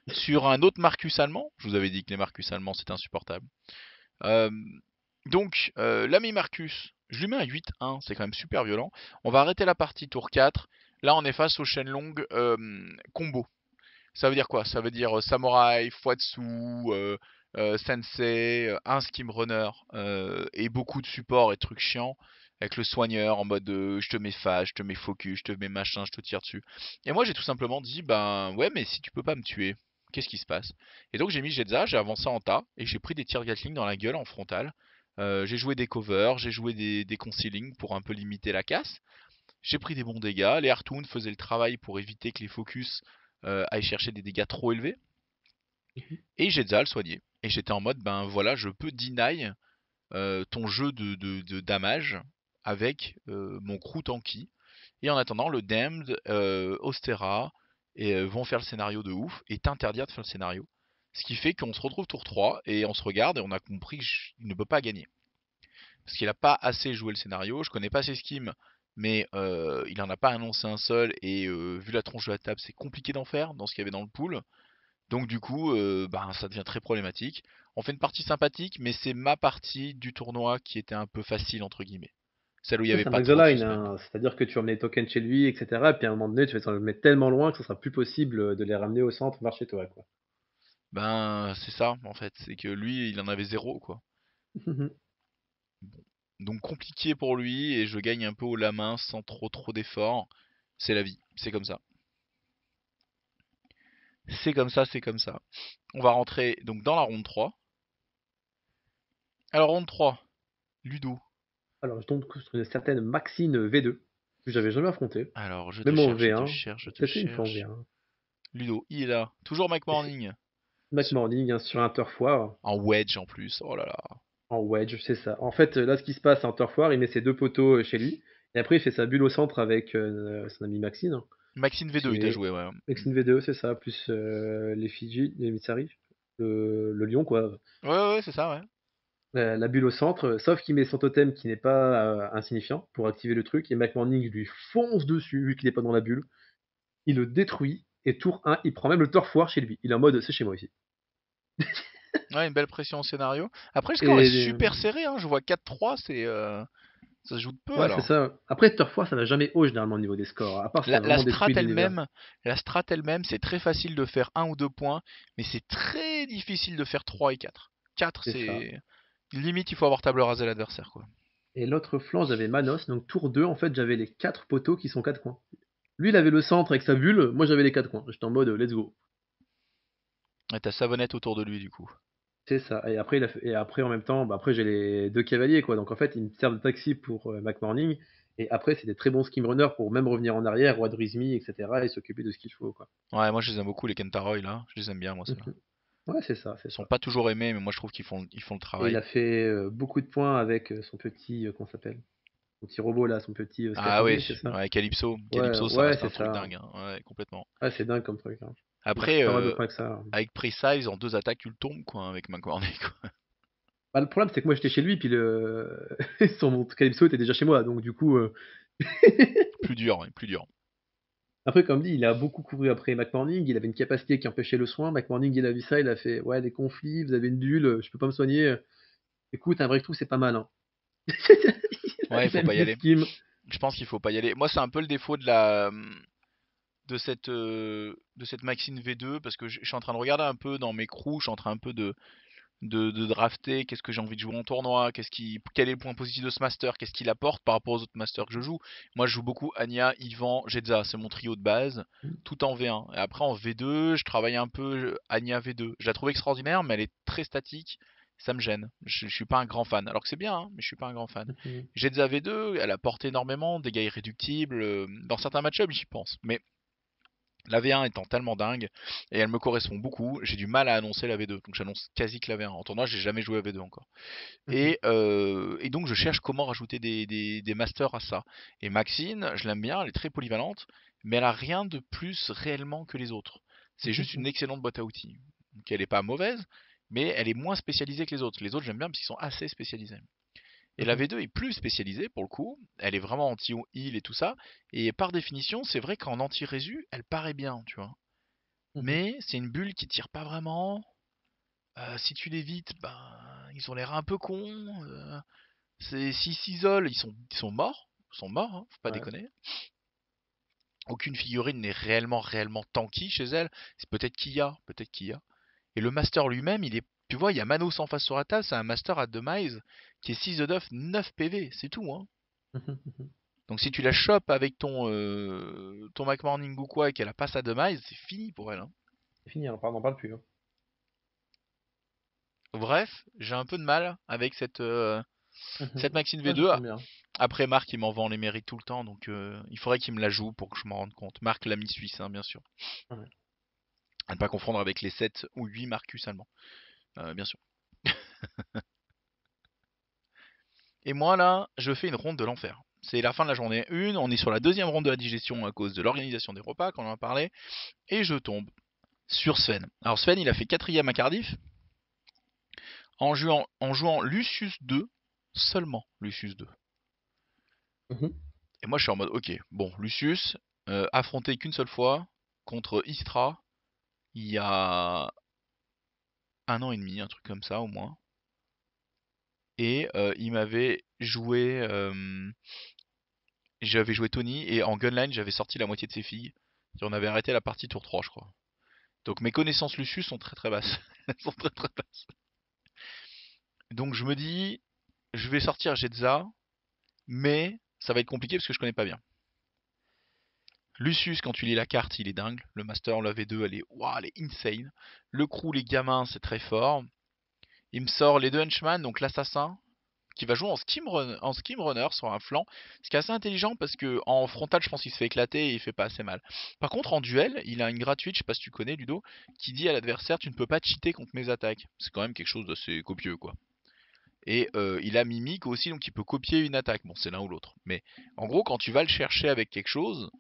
Sur un autre Marcus allemand, je vous avais dit que les Marcus allemands c'était insupportable. Euh, Donc, l'ami Marcus, je lui mets un 8-1, c'est quand même super violent. On va arrêter la partie tour 4. Là, on est face aux chaînes longues combo. Ça veut dire quoi? Ça veut dire samouraï, Fuatsu, sensei, un skim runner et beaucoup de support et trucs chiants avec le soigneur en mode je te mets phase, je te mets focus, je te mets machin, je te tire dessus. Et moi j'ai tout simplement dit ben ouais mais si tu peux pas me tuer, qu'est-ce qui se passe? Et donc j'ai mis Jetza, j'ai avancé en tas et j'ai pris des tirs Gatling dans la gueule en frontal. J'ai joué des covers, j'ai joué des concealing pour un peu limiter la casse. J'ai pris des bons dégâts. Les Hartoon faisaient le travail pour éviter que les focus aillent chercher des dégâts trop élevés. Mhm. Et Jetza le soignait. Et j'étais en mode, ben voilà, je peux deny ton jeu de damage avec mon crew tanky. Et en attendant, le Damned, Ostera vont faire le scénario de ouf et t'interdire de faire le scénario. Ce qui fait qu'on se retrouve tour 3 et on se regarde et on a compris qu'il ne peut pas gagner. Parce qu'il n'a pas assez joué le scénario, je connais pas ses schemes, mais il en a pas annoncé un seul, et vu la tronche de la table, c'est compliqué d'en faire dans ce qu'il y avait dans le pool. Donc du coup, ben, ça devient très problématique. On fait une partie sympathique, mais c'est ma partie du tournoi qui était un peu facile, entre guillemets. Celle où il n'y Ouais, avait c'est un pas back the trop de line, suspense. hein. C'est-à-dire que tu remets les tokens chez lui, etc. Et puis à un moment donné, tu vas le mettre tellement loin que ce sera plus possible de les ramener au centre vers chez toi, quoi. Ben, c'est ça, en fait. C'est que lui, il en avait zéro, quoi. Donc compliqué pour lui, et je gagne un peu haut la main sans trop d'efforts. C'est la vie, c'est comme ça. C'est comme ça, c'est comme ça. On va rentrer donc dans la ronde 3. Alors ronde 3, Ludo. Alors, je tombe sur une certaine Maxine V2, que j'avais jamais affrontée. Alors je te Même en cherche, je te V1, cherche, je te peut-être une fois en cherche. V1. Ludo, il est là. Toujours Mike Et c'est Morning. Mac Morning, hein, sur un turf war, En wedge en plus. Oh là là. en wedge, c'est ça. En fait, là, ce qui se passe, c'est un turf war, il met ses deux poteaux chez lui, et après, il fait sa bulle au centre avec son ami Maxine, hein. Maxine V2, il t'a C'est joué, ouais. Maxine V2, c'est ça, plus les Fidji, les Mitsari, le lion, quoi. Ouais, ouais, c'est ça, ouais. La bulle au centre, sauf qu'il met son totem qui n'est pas insignifiant pour activer le truc, et McMorning lui fonce dessus, vu qu'il n'est pas dans la bulle. Il le détruit, et tour 1, il prend même le turf war chez lui. Il est en mode, c'est chez moi ici. Ouais, une belle pression au scénario. Après, le score est Et super serré, hein. Je vois 4-3, ça se joue de peu ouais, c'est alors. ça. Après, turf war, ça va jamais haut généralement au niveau des scores, à part si La, t'as la vraiment strat détruit l'univers. elle-même, la strat elle-même, c'est très facile de faire 1 ou 2 points, mais c'est très difficile de faire 3 et 4. 4, C'est ça. c'est limite, il faut avoir table rasée l'adversaire, quoi. Et l'autre flanc, j'avais Manos, donc tour 2, en fait, j'avais les 4 poteaux qui sont 4 coins. Lui, il avait le centre avec sa bulle, moi j'avais les 4 coins. J'étais en mode, let's go. Et t'as Savonnette autour de lui, du coup. C'est ça. Et après, et après en même temps, bah, après j'ai les deux cavaliers, quoi. Donc en fait, ils me servent de taxi pour McMorning. Et après, c'est des très bons skim runners pour même revenir en arrière, Roi de Rizmi, etc. et s'occuper de ce qu'il faut, quoi. Ouais, moi je les aime beaucoup, les Kentaroy, là. Je les aime bien, moi, ceux-là. Mhm. Ouais, c'est ça, c'est Ils sont ça. pas toujours aimés, mais moi je trouve ils font le Et il travail. a fait beaucoup de points avec son petit, comment ça s'appelle? Son petit robot là, son petit Ah ouais, scaphandrier, c'est ça? ouais, Calypso. Ouais, Calypso, ça ouais, reste c'est un truc ça. dingue, hein. Ouais, complètement. Ouais, c'est dingue comme truc, hein. Il a Après, fait pas mal de points avec ça, hein. avec Precise, en 2 attaques, tu le tombes, quoi, avec McCorney, quoi. Bah, le problème, c'est que moi j'étais chez lui, puis son Calypso était déjà chez moi, donc du coup. Plus dur, ouais, plus dur. Après, comme dit, il a beaucoup couru après McMorning, il avait une capacité qui empêchait le soin. McMorning, il a vu ça, il a fait ouais, des conflits, vous avez une bulle, je peux pas me soigner. Écoute, un breakthrough, c'est pas mal, hein. Ouais, il Il faut a pas mis y des aller. skims. Je pense qu'il faut pas y aller. Moi, c'est un peu le défaut de cette Maxine V2, parce que je suis en train de regarder un peu dans mes crews, je suis en train un peu de drafter, qu'est-ce que j'ai envie de jouer en tournoi, quel est le point positif de ce master, qu'est-ce qu'il apporte par rapport aux autres masters que je joue. Moi, je joue beaucoup Anya, Yvan, Jetza, c'est mon trio de base, tout en V1. Et après, en V2, je travaille un peu Anya V2. Je la trouve extraordinaire, mais elle est très statique, ça me gêne. Je suis pas un grand fan. Alors que c'est bien, hein, mais je suis pas un grand fan. Jetza V2, elle apporte énormément, dégâts irréductibles. Dans certains match-ups, j'y pense. Mais la V1 étant tellement dingue, et elle me correspond beaucoup, j'ai du mal à annoncer la V2. Donc j'annonce quasi que la V1. En tournoi, j'ai jamais joué à V2 encore. Et donc je cherche comment rajouter des masters à ça. Et Maxine, je l'aime bien, elle est très polyvalente, mais elle a rien de plus réellement que les autres. C'est juste une excellente boîte à outils. Donc elle est pas mauvaise, mais elle est moins spécialisée que les autres. Les autres, j'aime bien parce qu'ils sont assez spécialisés. Et la V2 est plus spécialisée pour le coup, elle est vraiment anti-heal et tout ça, et par définition, c'est vrai qu'en anti-résu, elle paraît bien, tu vois. Mais c'est une bulle qui tire pas vraiment, Si tu l'évites, ben, ils ont l'air un peu cons. S'ils s'isolent, ils sont morts. Ils sont morts, hein, faut pas Ouais. déconner. Aucune figurine n'est réellement tanky chez elle. C'est peut-être Kia, peut-être Kia. Et le master lui-même, tu vois, il y a Manos en face sur la table, c'est un master à demise qui est 6 de deuf, 9 PV, c'est tout, hein. Donc si tu la chopes avec ton McMorning ou quoi et qu'elle a pas sa demise, c'est fini pour elle, hein. C'est fini, hein, pardon, on parle plus. Hein. Bref, j'ai un peu de mal avec cette Maxine Ouais, je V2. sens bien. Après, Marc, il m'en vend les mérites tout le temps, donc il faudrait qu'il me la joue pour que je m'en rende compte. Marc, l'ami suisse, hein, bien sûr. Ouais. À ne pas confondre avec les 7 ou 8 Marcus allemands, bien sûr. Et moi, là, je fais une ronde de l'enfer. C'est la fin de la journée 1, on est sur la deuxième ronde de la digestion à cause de l'organisation des repas, qu'on en a parlé, et je tombe sur Sven. Alors Sven, il a fait quatrième à Cardiff, en jouant Lucius 2, seulement Lucius 2. Mhm. Et moi, je suis en mode, ok, bon, Lucius, affronté qu'une seule fois, contre Istra, il y a 1 an et demi, un truc comme ça au moins. Et il m'avait joué. J'avais joué Tony et en gunline j'avais sorti la moitié de ses filles. Et on avait arrêté la partie tour 3 je crois. Donc mes connaissances Lucius sont très très basses. Elles sont très très basses. Donc je me dis, je vais sortir Jetza, mais ça va être compliqué parce que je connais pas bien. Lucius, quand tu lis la carte, il est dingue. Le Master, la V2, elle est insane. Le crew, les gamins, c'est très fort. Il me sort les deux henchman, donc l'assassin, qui va jouer en skim runner sur un flanc, ce qui est assez intelligent parce que en frontal je pense qu'il se fait éclater et il fait pas assez mal. Par contre en duel, il a une gratuite, je sais pas si tu connais Ludo, qui dit à l'adversaire tu ne peux pas cheater contre mes attaques. C'est quand même quelque chose d'assez copieux quoi. Et il a mimique aussi donc il peut copier une attaque. Bon c'est l'un ou l'autre. Mais en gros quand tu vas le chercher avec quelque chose,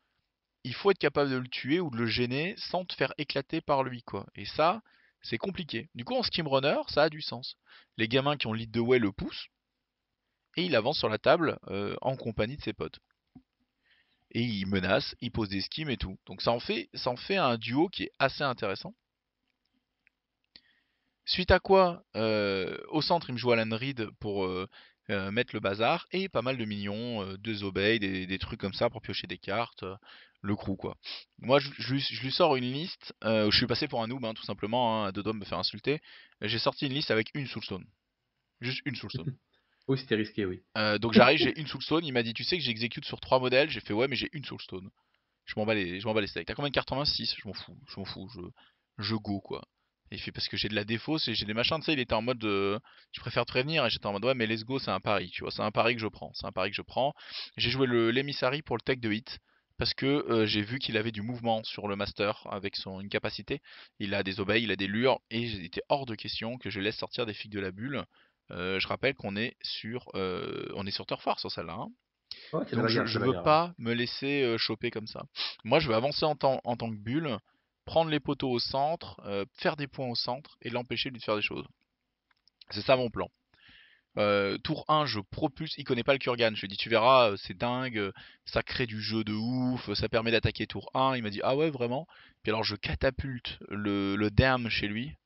il faut être capable de le tuer ou de le gêner sans te faire éclater par lui quoi. Et ça c'est compliqué. Du coup en skim runner ça a du sens. Les gamins qui ont lead the way le poussent et il avance sur la table en compagnie de ses potes. Et il menace, il pose des skims et tout. Donc ça en fait un duo qui est assez intéressant. Suite à quoi, au centre, il me joue Alan Reed pour mettre le bazar, et pas mal de minions, 2 obey, des trucs comme ça pour piocher des cartes, le crew quoi. Moi je lui sors une liste, je suis passé pour un noob hein, tout simplement, hein, à deux doigts de me faire insulter. J'ai sorti une liste avec une soulstone. Juste une soulstone. Oui, c'était risqué, oui. Donc j'arrive, j'ai une soulstone, il m'a dit tu sais que j'exécute sur 3 modèles, j'ai fait ouais mais j'ai une soulstone. Je m'en bats les steaks. T'as combien de cartes en main? 6, je m'en fous, je go quoi. Et il fait parce que j'ai de la défausse et j'ai des machins, tu sais, il était en mode je préfère te prévenir et j'étais en mode ouais mais let's go c'est un pari, tu vois, c'est un pari que je prends, c'est un pari que je prends. J'ai joué l'emissary pour le tech de hit parce que j'ai vu qu'il avait du mouvement sur le master avec une capacité. Il a des obéis, il a des lures et il était hors de question que je laisse sortir des figues de la bulle. Je rappelle qu'on est sur Turf War sur celle-là, hein. Ouais, c'est Donc je, bagarre, c'est je veux bagarre. Ouais. pas me laisser choper comme ça. Moi je veux avancer en tant que bulle, prendre les poteaux au centre, faire des points au centre et l'empêcher de lui faire des choses. C'est ça mon plan. Tour 1, je propulse, il connaît pas le Kurgan, je lui dis tu verras, c'est dingue, ça crée du jeu de ouf, ça permet d'attaquer tour 1, il m'a dit ah ouais vraiment. Puis alors je catapulte le Dam chez lui,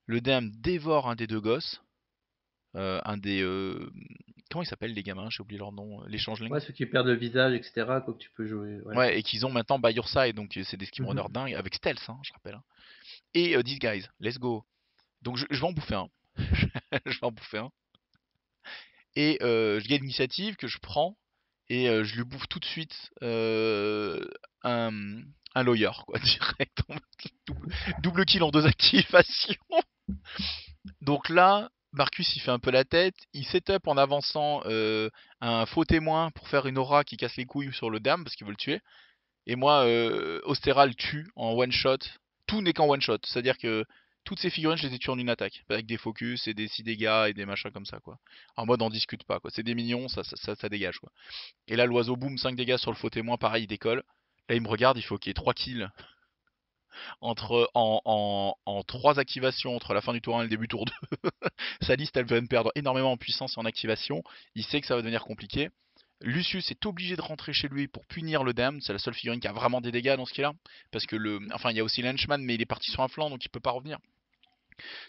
le Dam dévore un des deux gosses, un des... comment ils s'appellent les gamins, j'ai oublié leur nom, les changelings. Ouais, ceux qui perdent le visage, etc., quoi que tu peux jouer. Ouais. Ouais, et qu'ils ont maintenant By Your Side, donc c'est des skimrunners Mhm. dingues, avec Stealth, hein, je rappelle, hein. Et These Guys, let's go. Donc je vais en bouffer un. Je vais en bouffer un. Et je gagne l'initiative que je prends, et je lui bouffe tout de suite un, un lawyer, quoi, direct. Double, double kill en 2 activations. Donc là, Marcus il fait un peu la tête, il setup en avançant un faux témoin pour faire une aura qui casse les couilles sur le dame parce qu'il veut le tuer. Et moi, Ostera le tue en one shot. Tout n'est qu'en one shot. C'est-à-dire que toutes ces figurines, je les ai tuées en une attaque. Avec des focus et des 6 dégâts et des machins comme ça, quoi. En mode, on discute pas, quoi. C'est des mignons, ça dégage, quoi. Et là, l'oiseau, boum, 5 dégâts sur le faux témoin, pareil, il décolle. Là, il me regarde, il faut qu'il y ait 3 kills en 3 activations entre la fin du tour 1 et le début du tour 2. Sa liste, elle va me perdre énormément en puissance et en activation. Il sait que ça va devenir compliqué. Lucius est obligé de rentrer chez lui pour punir le Dam. C'est la seule figurine qui a vraiment des dégâts dans ce cas-là. Parce que enfin, il y a aussi l'Henchman, mais il est parti sur un flanc, donc il peut pas revenir.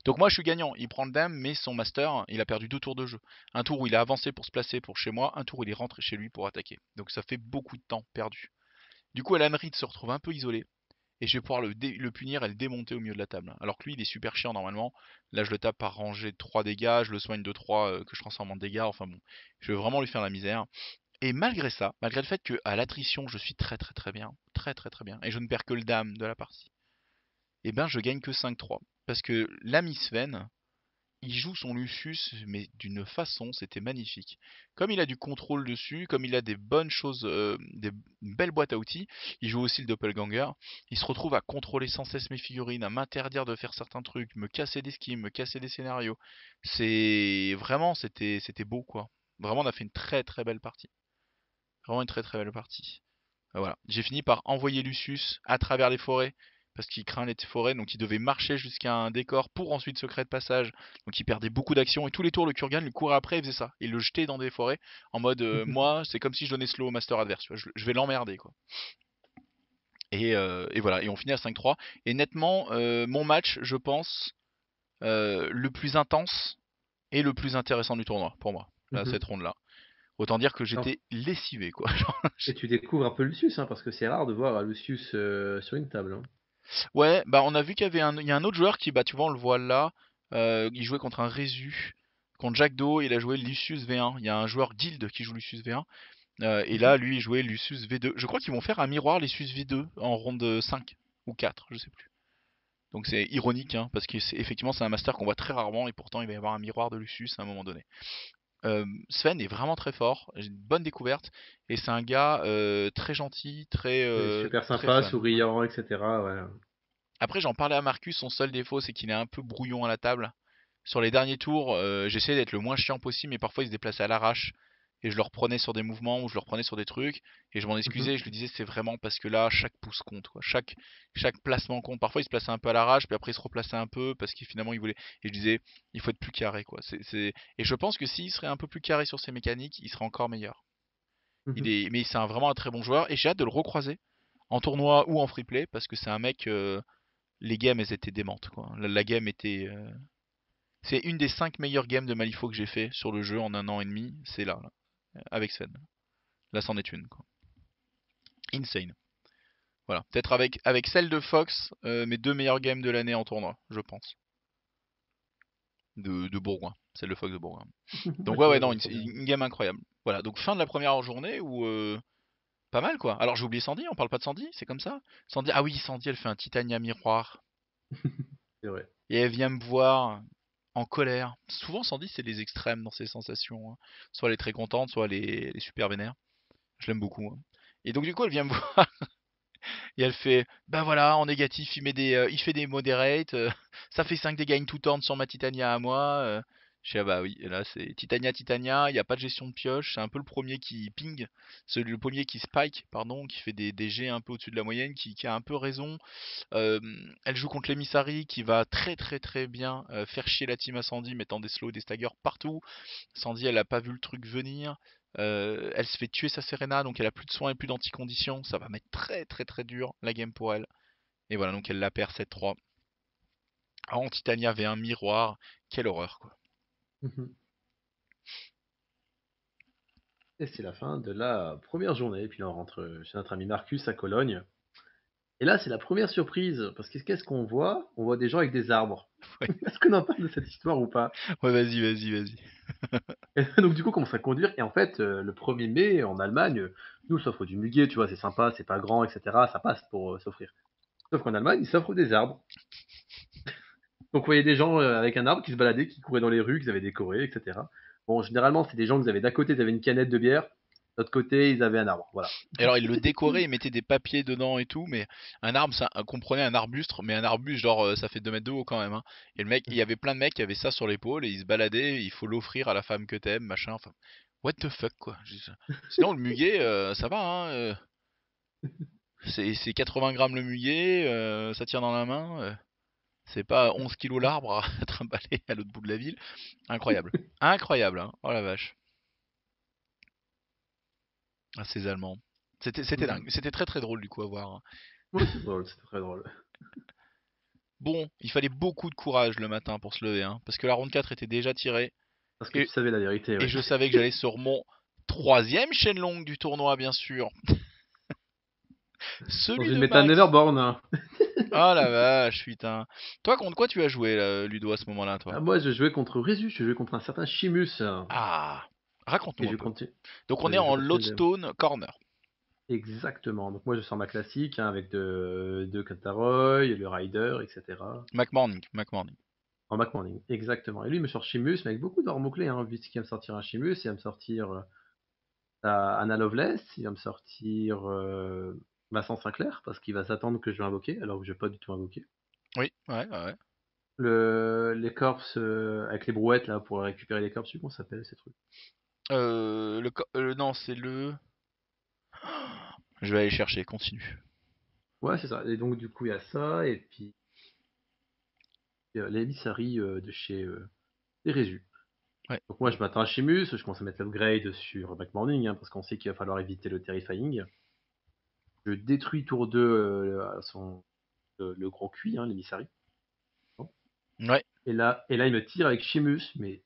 Donc moi je suis gagnant, il prend le dame, mais son master, il a perdu 2 tours de jeu. Un tour où il a avancé pour se placer pour chez moi, un tour où il est rentré chez lui pour attaquer. Donc ça fait beaucoup de temps perdu. Du coup Alan Reed se retrouve un peu isolé, et je vais pouvoir le punir et le démonter au milieu de la table. Alors que lui il est super chiant normalement, là je le tape par rangée de 3 dégâts, je le soigne de 3 que je transforme en dégâts, enfin bon, je veux vraiment lui faire la misère. Et malgré ça, malgré le fait que à l'attrition je suis très très très bien, très très très bien, et je ne perds que le dame de la partie, et ben je gagne que 5-3. Parce que l'ami Sven, il joue son Lucius, mais d'une façon, c'était magnifique. Comme il a du contrôle dessus, comme il a des bonnes choses, des belles boîtes à outils, il joue aussi le doppelganger. Il se retrouve à contrôler sans cesse mes figurines, à m'interdire de faire certains trucs, me casser des schemes, me casser des scénarios. C'est vraiment, c'était beau quoi. Vraiment, on a fait une très très belle partie. Vraiment une très très belle partie. Voilà. J'ai fini par envoyer Lucius à travers les forêts, parce qu'il craint les forêts, donc il devait marcher jusqu'à un décor pour ensuite secret de passage. Donc il perdait beaucoup d'actions, et tous les tours le Kurgan lui courait après et faisait ça. Il le jetait dans des forêts, en mode moi c'est comme si je donnais slow au master adverse, tu vois, je vais l'emmerder quoi. Et voilà, et on finit à 5-3. Et nettement, mon match, je pense, le plus intense et le plus intéressant du tournoi, pour moi, là, cette ronde là. Autant dire que Alors, j'étais lessivé quoi. et tu découvres un peu Lucius, hein, parce que c'est rare de voir un Lucius sur une table. Hein. Ouais, bah on a vu qu'il y avait il y a un autre joueur qui, bah tu vois, on le voit là, il jouait contre un Résu, contre Jack Do, il a joué Lucius V1. Il y a un joueur guild qui joue Lucius V1, et Mhm. là, lui, il jouait Lucius V2. Je crois qu'ils vont faire un miroir Lucius V2 en ronde 5 ou 4, je sais plus. Donc c'est ironique, hein, parce que effectivement c'est un master qu'on voit très rarement, et pourtant il va y avoir un miroir de Lucius à un moment donné. Sven est vraiment très fort, j'ai une bonne découverte, et c'est un gars très gentil, C'est super très sympa, fun. souriant, etc. Ouais. Après, j'en parlais à Marcus, son seul défaut, c'est qu'il est un peu brouillon à la table. Sur les derniers tours, j'essayais d'être le moins chiant possible, mais parfois il se déplaçait à l'arrache. Et je le reprenais sur des mouvements ou je le reprenais sur des trucs. Et je m'en Mhm. excusais et je lui disais c'est vraiment parce que là, chaque pouce compte, quoi. Chaque placement compte. Parfois il se plaçait un peu à l'arrache, puis après il se replaçait un peu parce qu'il finalement il voulait. Et je disais il faut être plus carré, quoi. Et je pense que s'il serait un peu plus carré sur ses mécaniques, il serait encore meilleur. Mhm. Mais c'est vraiment un très bon joueur et j'ai hâte de le recroiser en tournoi ou en free play parce que c'est un mec. Les games elles étaient démentes quoi. La game était c'est une des 5 meilleures games de Malifaux que j'ai fait sur le jeu en un an et demi, c'est là, avec Sven. Là c'en est une quoi. Insane. Voilà, peut-être avec celle de Fox, mes 2 meilleures games de l'année en tournoi, je pense. De Bourgoin, celle de Fox de Bourgoin. Donc ouais Ok, non, bah, trop bien. une game incroyable. Voilà, donc fin de la première journée où pas mal quoi. Alors j'ai oublié Sandy, on parle pas de Sandy, c'est comme ça. Sandy, ah oui, Sandy elle fait un Titania miroir. C'est vrai. Et elle vient me voir en colère. Souvent, Sandy, c'est les extrêmes dans ses sensations, hein. Soit elle est très contente, soit elle est super vénère. Je l'aime beaucoup, hein. Et donc, du coup, elle vient me voir et elle fait bah voilà, en négatif, il fait des moderates, ça fait 5 dégâts to turn sur ma Titania à moi. Je dis ah bah oui, et là c'est Titania, il n'y a pas de gestion de pioche, c'est un peu le premier qui ping, le premier qui spike, pardon, qui fait des jets un peu au-dessus de la moyenne, qui a un peu raison. Elle joue contre l'Emissary qui va très très très bien faire chier la team à Sandy, mettant des slows, des staggers partout. Sandy, elle a pas vu le truc venir. Elle se fait tuer sa Serena, donc elle a plus de soins et plus d'anticonditions. Ça va mettre très très très dur la game pour elle. Et voilà, donc elle la perd 7-3. En Titania V1 miroir. Quelle horreur quoi. Mhm. Et c'est la fin de la première journée. Et puis là, on rentre chez notre ami Marcus à Cologne. Et là, c'est la première surprise. Parce que qu'est-ce qu'on voit? On voit des gens avec des arbres. Ouais, Est-ce qu'on en parle de cette histoire ou pas? ouais vas-y, vas-y, vas-y. Et donc, du coup, on commence à conduire. Et en fait, le 1er mai, en Allemagne, nous, on s'offre du muguet, tu vois, c'est sympa, c'est pas grand, etc. Ça passe pour s'offrir. Sauf qu'en Allemagne, ils s'offrent des arbres. Donc, vous voyez des gens avec un arbre qui se baladaient, qui couraient dans les rues, qu'ils avaient décoré, etc. Bon, généralement, c'est des gens que vous avez d'un côté, ils avaient une canette de bière. De l'autre côté, ils avaient un arbre. Voilà. Et alors, il le décorait, il mettait des papiers dedans et tout, mais un arbre, ça comprenait un arbuste, mais un arbuste, genre, ça fait 2 mètres de haut quand même, hein. Et le mec, il y avait plein de mecs qui avaient ça sur l'épaule et ils se baladaient, il faut l'offrir à la femme que t'aimes, machin, enfin, what the fuck, quoi. Sinon, le muguet, ça va, hein, c'est 80 grammes le muguet, ça tient dans la main, c'est pas 11 kilos l'arbre à trimballer à l'autre bout de la ville. Incroyable. Incroyable, hein. Oh la vache. Ah, ces Allemands. C'était Mhm. dingue. C'était très très drôle du coup à voir, hein. Ouais, c'est drôle, c'est très drôle. Bon, il fallait beaucoup de courage le matin pour se lever, hein, parce que la ronde 4 était déjà tirée, Parce que tu et, savais la vérité, et ouais. je savais que j'allais sur mon troisième chaîne longue du tournoi, bien sûr. Dans Celui une de méta Max. Neverborn, hein. Oh la vache, putain. Toi, contre quoi tu as joué, là, Ludo, à ce moment-là, toi? Ah, moi, je jouais contre Résus, je jouais contre un certain Chimus. Ah, Et raconte-nous un je peu. continue. Donc on est Je en continue Lodestone Corner. Exactement. Donc moi, je sors ma classique hein, avec de Cantaroy, le Rider, etc. McMorning, McMorning. En Mac Morning. Exactement. Et lui, il me sort Chimus, mais avec beaucoup d'armes clés. Hein, vu qu'il va me sortir un Chimus, il va me sortir Anna Loveless, il va me sortir Vincent Sinclair, parce qu'il va s'attendre que je vais invoquer, alors que je vais pas du tout invoquer. Oui, ouais, ouais, ouais. Les corps avec les brouettes là pour récupérer les corps, je sais plus comment ça s'appelle ces trucs. Non, c'est le... Je vais aller chercher, continue. Ouais, c'est ça. Et donc du coup il y a ça et puis l'émissarie de chez les Résus. Ouais. Donc moi je m'attends à Chimus, je commence à mettre l'upgrade sur McMorning hein, parce qu'on sait qu'il va falloir éviter le Terrifying. Je détruis tour 2 le gros cuit, hein, l'émissarie. Bon. Ouais. Et là il me tire avec Chimus, mais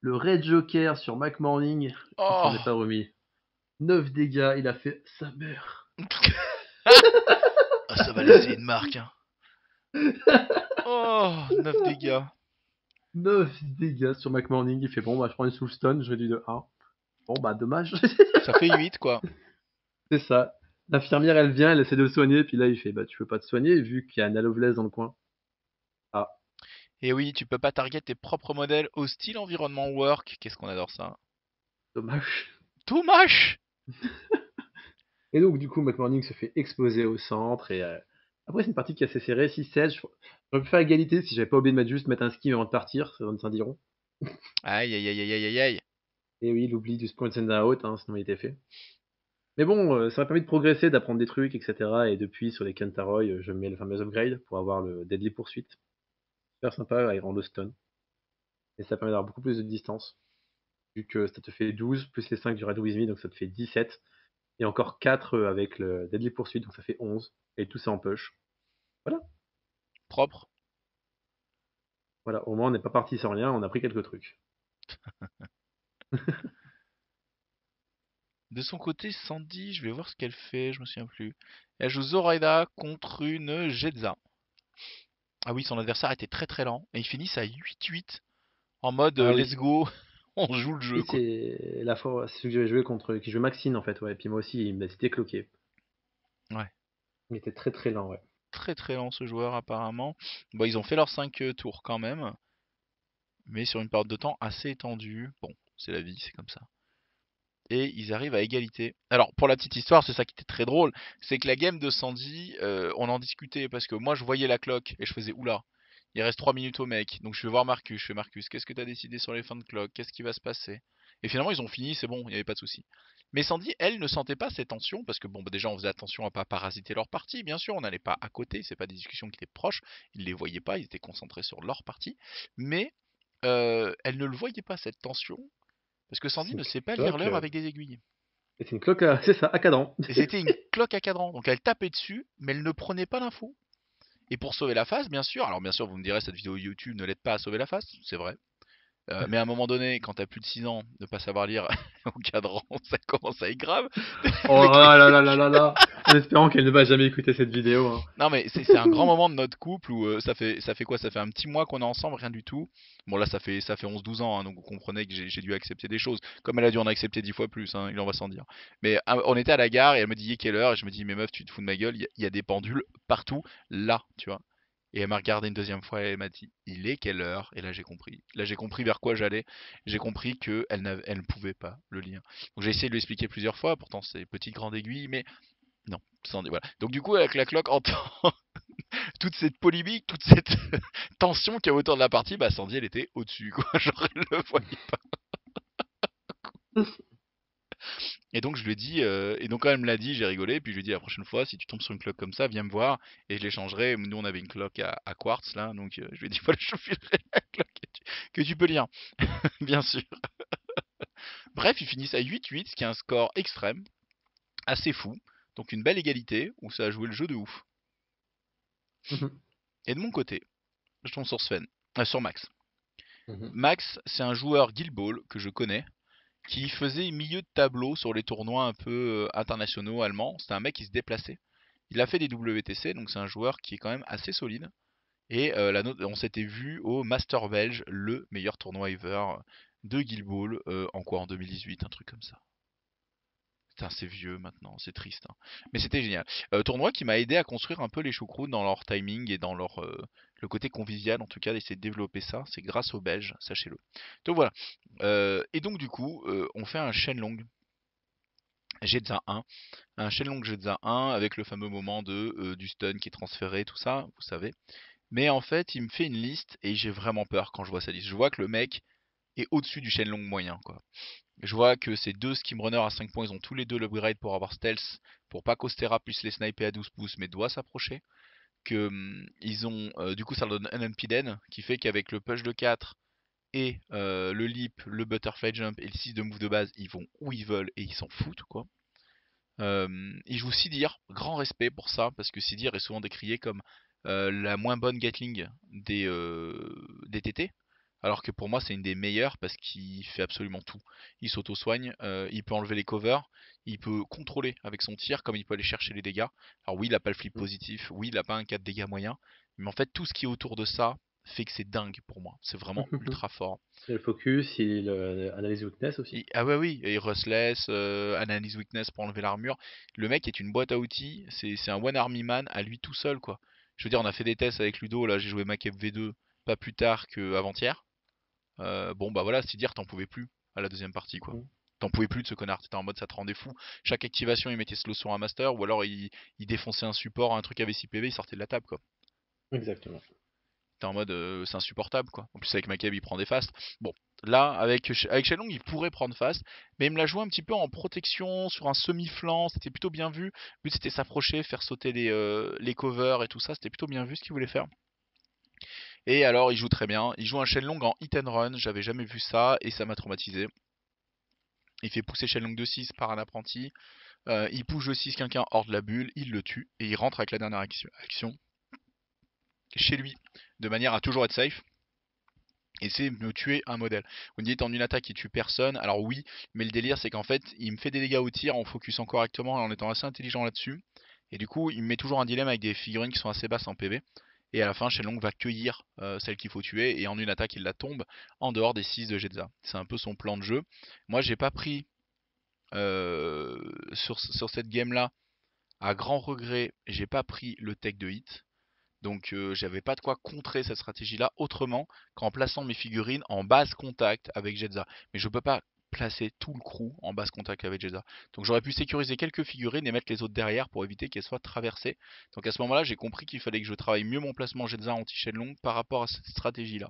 le Red Joker sur McMorning, il s'en est Oh. pas remis. 9 dégâts, il a fait sa mère. Ah, ça va laisser une marque, hein. Oh, 9 dégâts. 9 dégâts sur McMorning, il fait bon bah je prends une Soulstone, je réduis de 1. Bon bah dommage. Ça fait 8, quoi. C'est ça. L'infirmière elle vient, elle essaie de le soigner, puis là il fait bah tu peux pas te soigner vu qu'il y a un Loveless dans le coin. Ah, Et oui, tu peux pas target tes propres modèles hostile environnement work. Qu'est-ce qu'on adore ça. dommage. Dommage. Et donc du coup McMorning se fait exploser au centre et après c'est une partie qui est assez serrée, 6-16. J'aurais pu faire égalité si j'avais pas oublié de mettre juste mettre un ski avant de partir, ça donne Saint-Diron. Aïe, aïe, aïe, aïe, aïe, aïe, aïe. Et oui, l'oubli du sprint and out, hein, sinon il était fait. Mais bon, ça m'a permis de progresser, d'apprendre des trucs, etc. Et depuis, sur les Kentaroy, je mets le fameux upgrade pour avoir le Deadly Poursuite. Super sympa, il rend le stun. Et ça permet d'avoir beaucoup plus de distance. Vu que ça te fait 12, plus les 5 du Red With Me, donc ça te fait 17. Et encore 4 avec le Deadly Poursuite, donc ça fait 11. Et tout ça en push. Voilà. Propre. Voilà, au moins on n'est pas parti sans rien, on a pris quelques trucs. De son côté, Sandy, je vais voir ce qu'elle fait, je me souviens plus. Elle joue Zoraida contre une Jetza. Ah oui, son adversaire était très très lent. Et ils finissent à 8-8 en mode Ah let's oui. go, on joue le jeu Oui, quoi. c'est la fois, c'est celui que j'avais joué contre, qui jouait Maxine en fait, ouais. Et puis moi aussi, il m'a été cloqué. Ouais. Il était très très lent, ouais. Très très lent ce joueur apparemment. Bon, ils ont fait leurs 5 tours quand même, mais sur une période de temps assez étendue. Bon, c'est la vie, c'est comme ça. Et ils arrivent à égalité. Alors, pour la petite histoire, c'est ça qui était très drôle, c'est que la game de Sandy, on en discutait parce que moi je voyais la clock et je faisais oula, il reste 3 minutes au mec. Donc je vais voir Marcus, je fais Marcus, qu'est-ce que t'as décidé sur les fins de clock? Qu'est-ce qui va se passer? Et finalement ils ont fini, c'est bon, il n'y avait pas de souci. Mais Sandy, elle, ne sentait pas ces tensions parce que bon, bah, déjà on faisait attention à pas parasiter leur partie, bien sûr, on n'allait pas à côté, c'est pas des discussions qui étaient proches, ils les voyaient pas, ils étaient concentrés sur leur partie. Mais elle ne le voyait pas cette tension parce que C'est Sandy une ne sait pas lire cloque. l'heure avec des aiguilles. Et c'est une cloque, c'est ça, à cadran. Et c'était une cloque à cadran. Donc elle tapait dessus, mais elle ne prenait pas l'info. Et pour sauver la face, bien sûr, alors bien sûr, vous me direz, cette vidéo YouTube ne l'aide pas à sauver la face, c'est vrai. Mais à un moment donné, quand t'as plus de 6 ans, ne pas savoir lire au cadran, ça commence à être grave. Oh Avec les là là là là calculs. là là. En espérant qu'elle ne va jamais écouter cette vidéo. Hein. Non mais c'est un grand moment de notre couple où ça fait quoi? Ça fait un petit mois qu'on est ensemble, rien du tout. Bon là ça fait 11-12 ans, hein, donc vous comprenez que j'ai dû accepter des choses. Comme elle a dû en accepter 10 fois plus, hein, il en va sans dire. Mais on était à la gare et elle me dit il est quelle heure? Et je me dis mais meuf tu te fous de ma gueule, il y a des pendules partout, là, tu vois. Et elle m'a regardé une deuxième fois et elle m'a dit il est quelle heure? Et là j'ai compris. Là j'ai compris vers quoi j'allais. J'ai compris que elle ne pouvait pas le lire. Donc j'ai essayé de lui expliquer plusieurs fois, pourtant c'est petite grande aiguille, mais non, voilà. Donc du coup, avec la cloque entend toute cette polémique, toute cette tension qu'il y a autour de la partie, bah Sandy elle était au-dessus, quoi. Genre elle le voyait pas. Et donc je lui ai dit, et donc quand elle me l'a dit, j'ai rigolé, puis je lui ai dit la prochaine fois, si tu tombes sur une cloque comme ça, viens me voir, et je l'échangerai. Nous on avait une cloque à quartz là, donc je lui ai dit voilà, je filerai la cloque que tu peux lire, bien sûr. Bref, ils finissent à 8-8, ce qui est un score extrême, assez fou. Donc une belle égalité, où ça a joué le jeu de ouf. Mhm. Et de mon côté. je tombe sur Sven, sur Max. Mhm. Max, c'est un joueur Guild Ball que je connais, qui faisait milieu de tableau sur les tournois un peu internationaux allemands. C'était un mec qui se déplaçait. Il a fait des WTC, donc c'est un joueur qui est quand même assez solide. Et on s'était vu au Master Belge, le meilleur tournoi ever de Guild Ball, en quoi, en 2018, un truc comme ça. Putain, c'est vieux maintenant, c'est triste, hein. Mais c'était génial. Tournoi qui m'a aidé à construire un peu les choucroutes dans leur timing et dans le côté convivial, en tout cas, d'essayer de développer ça. C'est grâce aux Belges, sachez-le. Donc voilà. Et donc du coup, on fait un Shenlong Jetza 1. Un Shenlong Jetza 1 avec le fameux moment du stun qui est transféré, tout ça, vous savez. Mais en fait, il me fait une liste et j'ai vraiment peur quand je vois sa liste. Je vois que le mec est au-dessus du Shenlong moyen, quoi. Je vois que ces deux Skimrunners à 5 points, ils ont tous les deux l'upgrade pour avoir stealth, pour pas qu'Ostera puisse les sniper à 12 pouces, mais doit s'approcher. Que ils ont, du coup, ça leur donne un Unpiden, qui fait qu'avec le push de 4 et le leap, le butterfly jump et le 6 de move de base, ils vont où ils veulent et ils s'en foutent, quoi. Il joue Sidir, grand respect pour ça, parce que Sidir est souvent décrié comme la moins bonne Gatling des TT, alors que pour moi c'est une des meilleures parce qu'il fait absolument tout. Il s'auto-soigne, il peut enlever les covers, il peut contrôler avec son tir, comme il peut aller chercher les dégâts. Alors oui, il a pas le flip positif, oui, il a pas un 4 dégâts moyen, mais en fait tout ce qui est autour de ça fait que c'est dingue pour moi. C'est vraiment ultra fort. Et le focus, il analyse weakness aussi. Ah ouais oui, et Rustless, Analyse Weakness pour enlever l'armure. Le mec est une boîte à outils, c'est un One Army Man à lui tout seul quoi. Je veux dire, on a fait des tests avec Ludo, là j'ai joué Makev V2 pas plus tard qu'avant-hier. Bon bah voilà, c'est dire t'en pouvais plus à la deuxième partie quoi. Mhm. T'en pouvais plus de ce connard, t'étais en mode ça te rendait fou. Chaque activation il mettait slow sur un master ou alors il défonçait un support, un truc avec 6 PV, il sortait de la table quoi. Exactement. T'es en mode c'est insupportable quoi. En plus avec Makeb il prend des fast. Bon, là avec Shenlong il pourrait prendre fast, mais il me l'a joué un petit peu en protection sur un semi-flanc, c'était plutôt bien vu. Le but c'était s'approcher, faire sauter les covers et tout ça, c'était plutôt bien vu ce qu'il voulait faire. Et alors il joue très bien, il joue un Shenlong en hit and run, j'avais jamais vu ça et ça m'a traumatisé. Il fait pousser Shenlong de 6 par un apprenti, il push de 6 quelqu'un hors de la bulle, il le tue et il rentre avec la dernière action chez lui de manière à toujours être safe. Et c'est me tuer un modèle. Vous me dites en une attaque il tue personne, alors oui, mais le délire c'est qu'en fait il me fait des dégâts au tir en focusant correctement et en étant assez intelligent là-dessus. Et du coup il me met toujours un dilemme avec des figurines qui sont assez basses en PV. Et à la fin Shenlong va cueillir celle qu'il faut tuer et en une attaque il la tombe en dehors des 6 de Jetza. C'est un peu son plan de jeu. Moi j'ai pas pris sur cette game là, à grand regret, j'ai pas pris le tech de hit. Donc j'avais pas de quoi contrer cette stratégie-là autrement qu'en plaçant mes figurines en base contact avec Jetza. Mais je peux pas placer tout le crew en base contact avec Jetza. Donc j'aurais pu sécuriser quelques figurines et mettre les autres derrière pour éviter qu'elles soient traversées. Donc à ce moment-là, j'ai compris qu'il fallait que je travaille mieux mon placement Jetza anti-Shenlong par rapport à cette stratégie-là.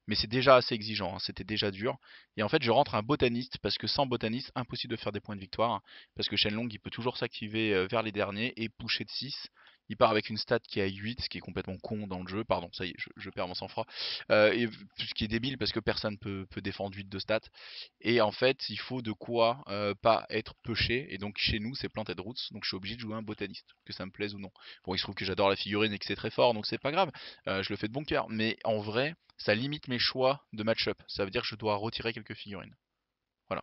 Mais c'est déjà assez exigeant, hein, c'était déjà dur. Et en fait, je rentre un botaniste parce que sans botaniste, impossible de faire des points de victoire, hein, parce que Shenlong, il peut toujours s'activer vers les derniers et pusher de 6. Il part avec une stat qui est à 8, ce qui est complètement con dans le jeu. Pardon, ça y est, je perds mon sang-froid. Et ce qui est débile parce que personne peut défendre 8 de stats. Et en fait, il faut de quoi pas être peuché. Et donc chez nous, c'est Planted Roots. Donc je suis obligé de jouer un botaniste, que ça me plaise ou non. Bon, il se trouve que j'adore la figurine et que c'est très fort, donc c'est pas grave. Je le fais de bon cœur. Mais en vrai, ça limite mes choix de match-up. Ça veut dire que je dois retirer quelques figurines. Voilà.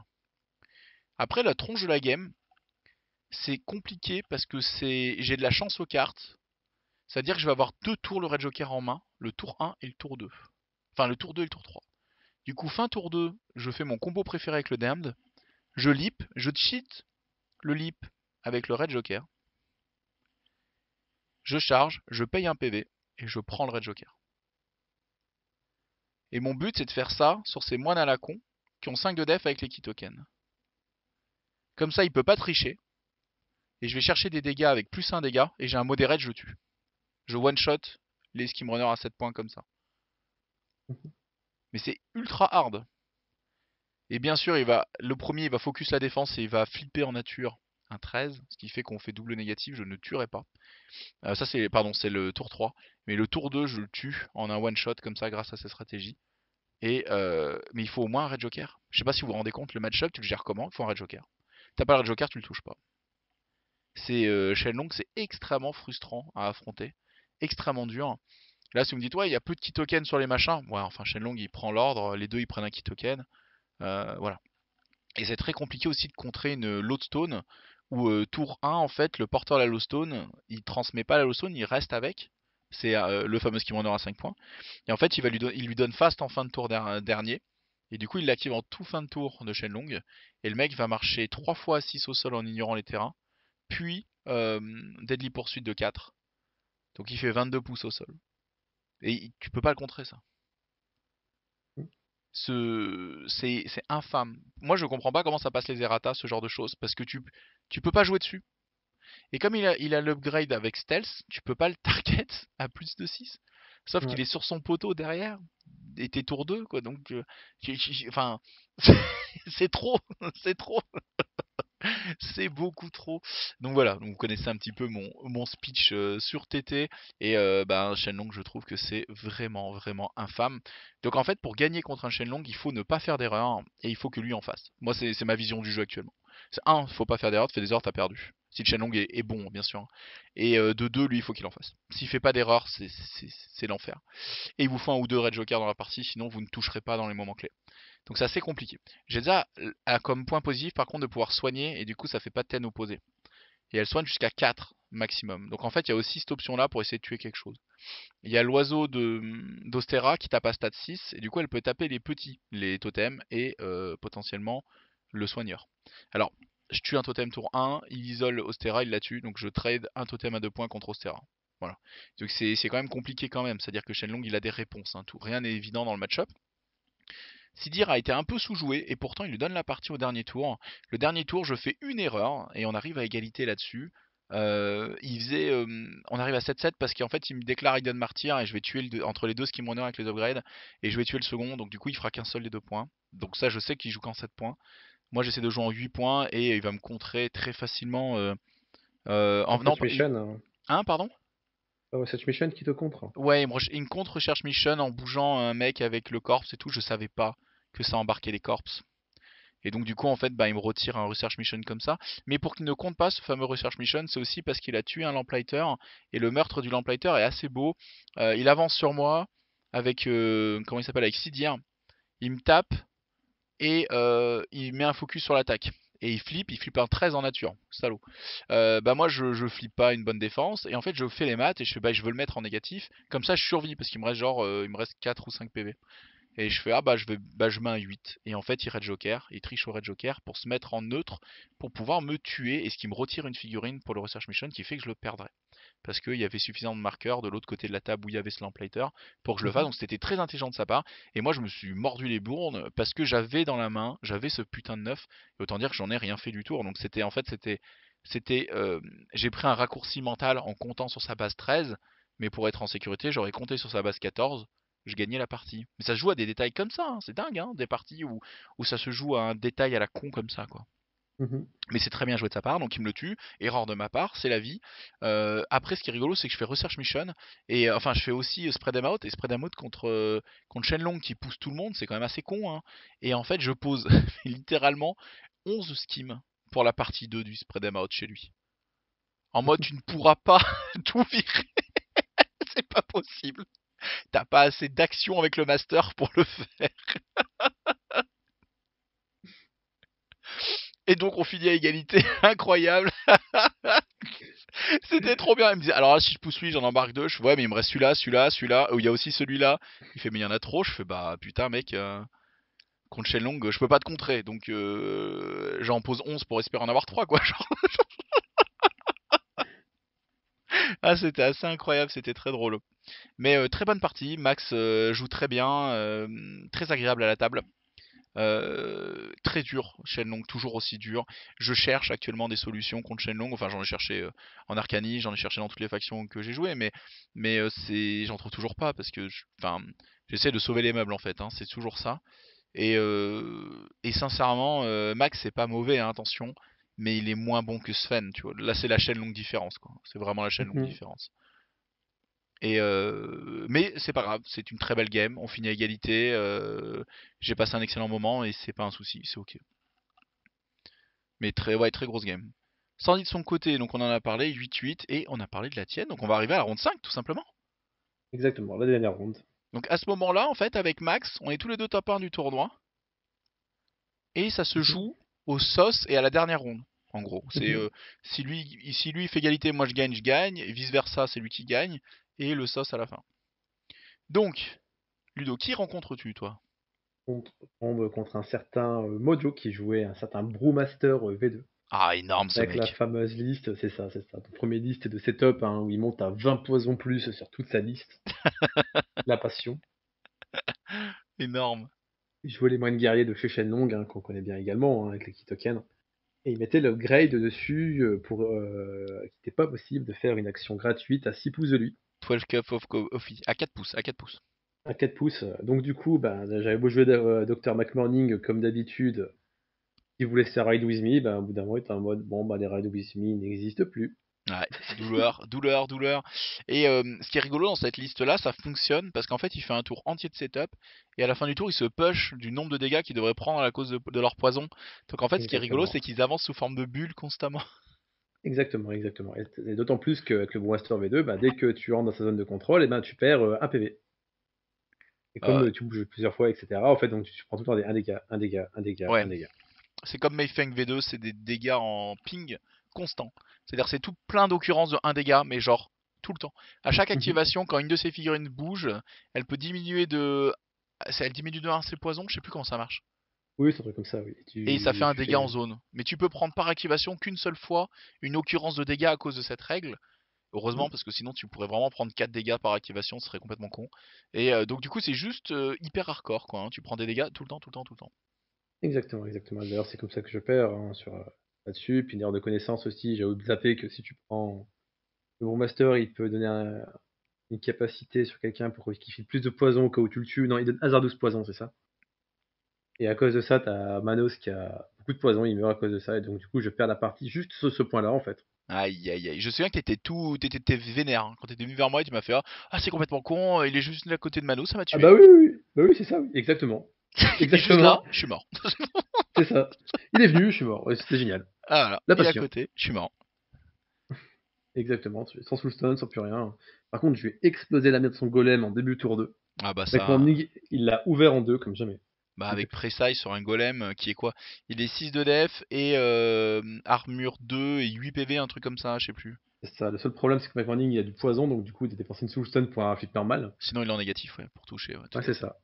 Après, la tronche de la game, c'est compliqué parce que j'ai de la chance aux cartes. C'est-à-dire que je vais avoir deux tours le Red Joker en main, le tour 1 et le tour 2. Enfin, le tour 2 et le tour 3. Du coup, fin tour 2, je fais mon combo préféré avec le Damned. Je leap, je cheat le leap avec le Red Joker. Je charge, je paye un PV et je prends le Red Joker. Et mon but, c'est de faire ça sur ces moines à la con qui ont 5 de def avec les key tokens. Comme ça, il peut pas tricher. Et je vais chercher des dégâts avec plus 1 dégât et j'ai un modérate, je tue. Je one-shot les skimrunners à 7 points comme ça. Mais c'est ultra hard. Et bien sûr, le premier, il va focus la défense et il va flipper en nature un 13, ce qui fait qu'on fait double négatif, je ne tuerai pas. Ça c'est, pardon, c'est le tour 3. Mais le tour 2, je le tue en un one shot comme ça grâce à cette stratégie. Mais il faut au moins un red joker. Je sais pas si vous vous rendez compte, le match-up, tu le gères comment? Il faut un red joker. T'as pas le red joker, tu le touches pas. C'est Shenlong, c'est extrêmement frustrant à affronter, extrêmement dur. Là, si vous me dites, ouais, il y a peu de key tokens sur les machins, ouais, enfin, Shenlong, il prend l'ordre, les deux, ils prennent un key token, voilà. Et c'est très compliqué aussi de contrer une lodestone, où tour 1, en fait, le porteur de la lodestone, il transmet pas la lodestone, il reste avec. C'est le fameux skimmer à 5 points. Et en fait, il lui donne fast en fin de tour dernier. Et du coup, il l'active en tout fin de tour de Shenlong. Et le mec va marcher 3 fois à 6 au sol en ignorant les terrains. Puis, Deadly Poursuite de 4. Donc il fait 22 pouces au sol. Et tu peux pas le contrer, ça. C'est infâme. Moi, je comprends pas comment ça passe les errata, ce genre de choses. Parce que tu peux pas jouer dessus. Et comme il a l'upgrade avec Stealth, tu peux pas le target à plus de 6. Sauf qu'il Ouais. est sur son poteau derrière. Et t'es tour 2, quoi. Donc, enfin, c'est trop. C'est trop. C'est beaucoup trop. Donc voilà, donc vous connaissez un petit peu mon speech sur TT. Et un Shenlong, je trouve que c'est vraiment, vraiment infâme. Donc en fait, pour gagner contre un Shenlong, il faut ne pas faire d'erreur et il faut que lui en fasse. Moi, c'est ma vision du jeu actuellement. C'est un, faut pas faire d'erreur, tu fais des erreurs, t'as perdu. Si le Shenlong est bon, bien sûr. Et de deux, lui, il faut qu'il en fasse. S'il fait pas d'erreur, c'est l'enfer. Et il vous faut un ou deux Red Joker dans la partie, sinon vous ne toucherez pas dans les moments clés. Donc c'est assez compliqué. J'ai déjà comme point positif par contre de pouvoir soigner et du coup ça fait pas de ten opposé. Et elle soigne jusqu'à 4 maximum. Donc en fait il y a aussi cette option là pour essayer de tuer quelque chose. Il y a l'oiseau d'Ostera qui tape à stade 6 et du coup elle peut taper les petits, les totems et potentiellement le soigneur. Alors je tue un totem tour 1, il isole Ostera, il la tue, donc je trade un totem à 2 points contre Ostera. Voilà. Donc c'est quand même compliqué quand même, c'est-à-dire que Shenlong il a des réponses, hein, tout. Rien n'est évident dans le match-up. Sidir a été un peu sous-joué et pourtant il lui donne la partie au dernier tour. Le dernier tour, je fais une erreur et on arrive à égalité là-dessus. On arrive à 7-7 parce qu'en fait il me déclare Hidden Martyr et je vais tuer entre les deux Skimrunner avec les upgrades et je vais tuer le second, donc du coup il fera qu'un seul des 2 points. Donc ça je sais qu'il joue qu'en 7 points. Moi j'essaie de jouer en 8 points et il va me contrer très facilement en venant... Research Mission. Hein. Hein, pardon? Research Mission qui te contre. Ouais, il me contre Recherche Mission en bougeant un mec avec le corpse et tout, je savais pas que ça embarquait les corpses. Et donc du coup en fait il me retire un research mission comme ça. Mais pour qu'il ne compte pas ce fameux research mission, c'est aussi parce qu'il a tué un lamplighter. Et le meurtre du lamplighter est assez beau. Il avance sur moi avec comment il s'appelle, avec Sidir. Il me tape et il met un focus sur l'attaque. Et il flippe un 13 en nature, salaud. Moi je flippe pas une bonne défense. Et en fait je fais les maths et je fais je veux le mettre en négatif. Comme ça je survis parce qu'il me reste il me reste 4 ou 5 PV. Et je fais je mets un 8. Et en fait il Red Joker, il triche au Red Joker pour se mettre en neutre pour pouvoir me tuer et ce qui me retire une figurine pour le Research Mission qui fait que je le perdrai. Parce qu'il y avait suffisamment de marqueurs de l'autre côté de la table où il y avait ce lamplighter pour que je le fasse. Donc c'était très intelligent de sa part. Et moi je me suis mordu les bournes parce que j'avais dans la main, j'avais ce putain de 9. Et autant dire que j'en ai rien fait du tour. Donc c'était j'ai pris un raccourci mental en comptant sur sa base 13. Mais pour être en sécurité, j'aurais compté sur sa base 14, je gagnais la partie. Mais ça se joue à des détails comme ça, hein. C'est dingue, hein, des parties où ça se joue à un détail à la con comme ça, quoi. Mhm. Mais c'est très bien joué de sa part, donc il me le tue. Erreur de ma part, c'est la vie. Après, ce qui est rigolo, c'est que je fais Research Mission. Et enfin, je fais aussi Spread Them Out. Et Spread Them Out contre Shenlong qui pousse tout le monde, c'est quand même assez con. Hein. Et en fait, je pose littéralement 11 skims pour la partie 2 du Spread Them Out chez lui. En mode, tu ne pourras pas tout virer. C'est pas possible. T'as pas assez d'action avec le master pour le faire. Et donc on finit à égalité, incroyable. C'était trop bien. Il me disait, alors là, si je pousse lui, j'en embarque deux. Je fais, ouais, mais il me reste celui-là, celui-là, celui-là. Oh, il y a aussi celui-là. Il fait, mais il y en a trop. Je fais, bah putain, mec, contre Shenlong, je peux pas te contrer. Donc j'en pose 11 pour espérer en avoir 3 quoi. Genre. Ah, c'était assez incroyable, c'était très drôle. Mais très bonne partie. Max joue très bien, très agréable à la table. Très dur, Shenlong toujours aussi dur. Je cherche actuellement des solutions contre Shenlong. Enfin, j'en ai cherché en Arcanie, j'en ai cherché dans toutes les factions que j'ai joué, mais j'en trouve toujours pas parce que, enfin, j'essaie de sauver les meubles en fait. Hein, c'est toujours ça. Et sincèrement, Max c'est pas mauvais, hein, attention, mais il est moins bon que Sven. Tu vois, là c'est la Shenlong différence, quoi. C'est vraiment la Shenlong Mhm. différence. Mais c'est pas grave, c'est une très belle game, on finit à égalité, j'ai passé un excellent moment et c'est pas un souci, c'est ok. Mais ouais, très grosse game. Sandy de son côté, donc on en a parlé, 8-8, et on a parlé de la tienne, donc on va arriver à la ronde 5 tout simplement. Exactement, la dernière ronde. Donc à ce moment-là, en fait, avec Max, on est tous les deux top 1 du tournoi. Et ça se Mhm. joue au sauce et à la dernière ronde. En gros, c'est Mhm. si lui fait égalité, moi je gagne, et vice versa, c'est lui qui gagne, et le sauce à la fin. Donc, Ludo, qui rencontres-tu, toi? Tombe contre un certain Mojo qui jouait un certain Brewmaster V2. Ah, énorme ce Avec la mec. fameuse liste, c'est ça, c'est ça. Ton premier liste de setup hein, où il monte à 20 poisons plus sur toute sa liste. La passion. Énorme. Il jouait les moines guerriers de chez Shenlong, hein, qu'on connaît bien également, hein, avec les Kitoken. Et il mettait le grade dessus pour qu'il n'était pas possible de faire une action gratuite à 6 pouces de lui. 12 Cup of Coffee. À 4 pouces, à 4 pouces. À 4 pouces. Donc du coup, ben, j'avais beau jouer Dr. McMorning comme d'habitude, qui voulait se faire Ride With Me, ben, au bout d'un moment, il était en mode, bon, ben, les Ride With Me n'existent plus. Ouais, douleur, douleur, douleur. Et ce qui est rigolo dans cette liste-là, ça fonctionne parce qu'en fait, il fait un tour entier de setup et à la fin du tour, il se push du nombre de dégâts qu'ils devraient prendre à la cause de leur poison. Donc en fait, ce qui est rigolo, Exactement. c'est qu'ils avancent sous forme de bulles constamment. Exactement, exactement. Et d'autant plus qu'avec le Brewmaster V2, bah, dès que tu rentres dans sa zone de contrôle, et ben, tu perds 1 PV. Et comme Euh, tu bouges plusieurs fois, etc., en fait, donc tu prends tout le temps des 1 dégât, 1 dégât, 1 dégât, ouais, 1 dégât. c'est comme Mayfeng V2, c'est des dégâts en ping constant. C'est-à-dire c'est tout plein d'occurrences de 1 dégât, mais genre tout le temps. À chaque Mhm. activation, quand une de ces figurines bouge, elle peut diminuer de... Elle diminue de 1 ses poisons, je sais plus comment ça marche. Oui, c'est un truc comme ça, oui. Et ça fait un Tu dégât en fais. zone. Mais tu peux prendre par activation qu'une seule fois une occurrence de dégâts à cause de cette règle. Mhm. Heureusement, parce que sinon tu pourrais vraiment prendre 4 dégâts par activation, ce serait complètement con. Et donc du coup c'est juste hyper hardcore quoi, hein. Tu prends des dégâts tout le temps, tout le temps, tout le temps. Exactement, exactement. D'ailleurs, c'est comme ça que je perds hein, là-dessus. Puis une erreur de connaissance aussi, j'ai zappé que si tu prends le Brewmaster, il peut donner une capacité sur quelqu'un pour qu'il file plus de poison au cas où tu le tues. Non, il donne hasard 12 poison, c'est ça. Et à cause de ça, t'as Manos qui a beaucoup de poison, il meurt à cause de ça. Et donc, du coup, je perds la partie juste sur ce point-là, en fait. Aïe aïe aïe. Je me souviens que t'étais vénère, hein. Quand t'étais venu vers moi et tu m'as fait ah c'est complètement con, il est juste là à côté de Mano, ça m'a Ah tué. bah oui, oui, oui. Bah oui, c'est ça, oui. Exactement. Il est juste là, Exactement, je suis mort. c'est ça. Il est venu, je suis mort. Ouais, c'était génial. Ah voilà, La il est à passion. côté, je suis mort. Exactement. Sans soulstone, sans plus rien. Par contre, je lui ai explosé la merde de son golem en début tour 2. Ah bah Avec mon ça, Nig, il l'a ouvert en deux comme jamais. bah Il était avec fou. Présailles sur un golem qui est quoi? Il est 6 de def et armure 2 et 8 PV, un truc comme ça, je sais plus. C'est ça. Le seul problème, c'est que McMorning, il y a du poison, donc du coup, il a dépensé une soulstone pour un flip normal. Sinon il est en négatif, ouais, pour toucher, ouais, tout Ouais, à c'est fait. ça.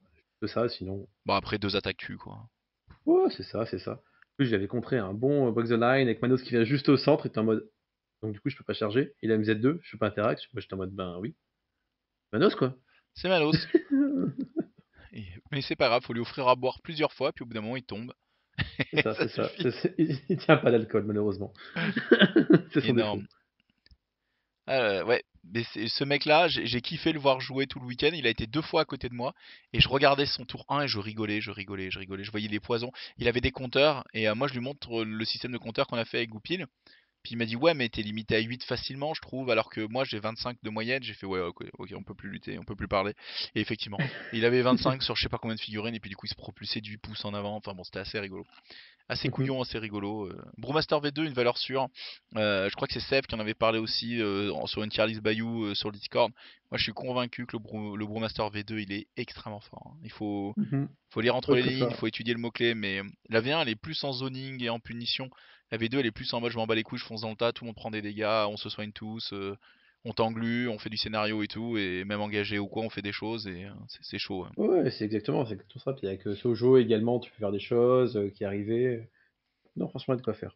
De ça, sinon. Bon après 2 attaques tues quoi. Ouais, c'est ça, c'est ça. En plus, j'avais contré un bon Break the Line avec Manos qui vient juste au centre, et était en mode. Donc du coup, je peux pas charger. Il a MZ2, je peux pas interact. Moi, j'étais en mode, ben oui. Manos, quoi. C'est Manos. Mais c'est pas grave, faut lui offrir à boire plusieurs fois, puis au bout d'un moment il tombe. C'est Et ça, ça c'est ça. suffit. Il tient pas d'alcool, malheureusement. C'est son défaut. Énorme. Ouais, mais ce mec-là, j'ai kiffé le voir jouer tout le week-end. Il a été 2 fois à côté de moi et je regardais son tour 1 et je rigolais, je rigolais, je rigolais. Je voyais les poisons. Il avait des compteurs et moi je lui montre le système de compteurs qu'on a fait avec Goupil. Puis il m'a dit ouais mais t'es limité à 8 facilement je trouve alors que moi j'ai 25 de moyenne. J'ai fait ouais ok, ok, on peut plus lutter, on peut plus parler. Et effectivement, il avait 25 sur je sais pas combien de figurines et puis du coup il se propulsait de 8 pouces en avant. Enfin bon c'était assez rigolo. Assez Mhm, couillon, assez rigolo. Brewmaster V2, une valeur sûre. Je crois que c'est Seb qui en avait parlé aussi sur une tier list Bayou sur le Discord. Moi, je suis convaincu que le Brewmaster V2, il est extrêmement fort, hein. mhm. Faut lire entre les Autre lignes, il ça. faut étudier le mot-clé. Mais la V1, elle est plus en zoning et en punition. La V2, elle est plus en mode je m'en bats les couilles, je fonce dans le tas, tout le monde prend des dégâts, on se soigne tous. On t'englue, on fait du scénario et tout. Et même engagé ou quoi, on fait des choses et c'est chaud, hein. Ouais, c'est exactement ça. Puis avec Sojo également, tu peux faire des choses qui arrivaient. Non, franchement, il y a de quoi faire.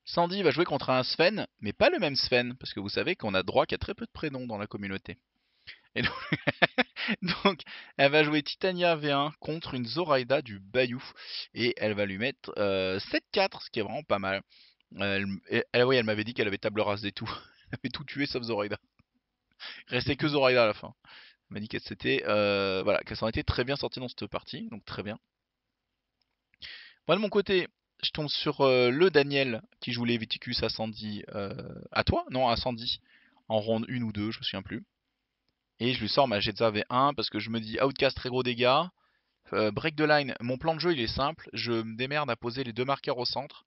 Sandy va jouer contre un Sven, mais pas le même Sven, parce que vous savez qu'on a droit qu'à très peu de prénoms dans la communauté. Et donc, donc, elle va jouer Titania V1 contre une Zoraida du Bayou. Et elle va lui mettre 7-4, ce qui est vraiment pas mal. Oui, elle m'avait dit qu'elle avait table rase des tout. Elle avait tout tué sauf Zoraida. Il restait que Mhm, Zoraida à la fin. Elle m'a dit qu'elle s'était, voilà, qu'elle s'en était très bien sortie dans cette partie, donc très bien. Moi de mon côté, je tombe sur le Daniel qui joue les Viticus à Sandy. À toi? Non, à Sandy. En ronde 1 ou 2, je me souviens plus. Et je lui sors ma Jetza V1 parce que je me dis Outcast très gros dégâts. Break the line, mon plan de jeu il est simple. Je me démerde à poser les deux marqueurs au centre.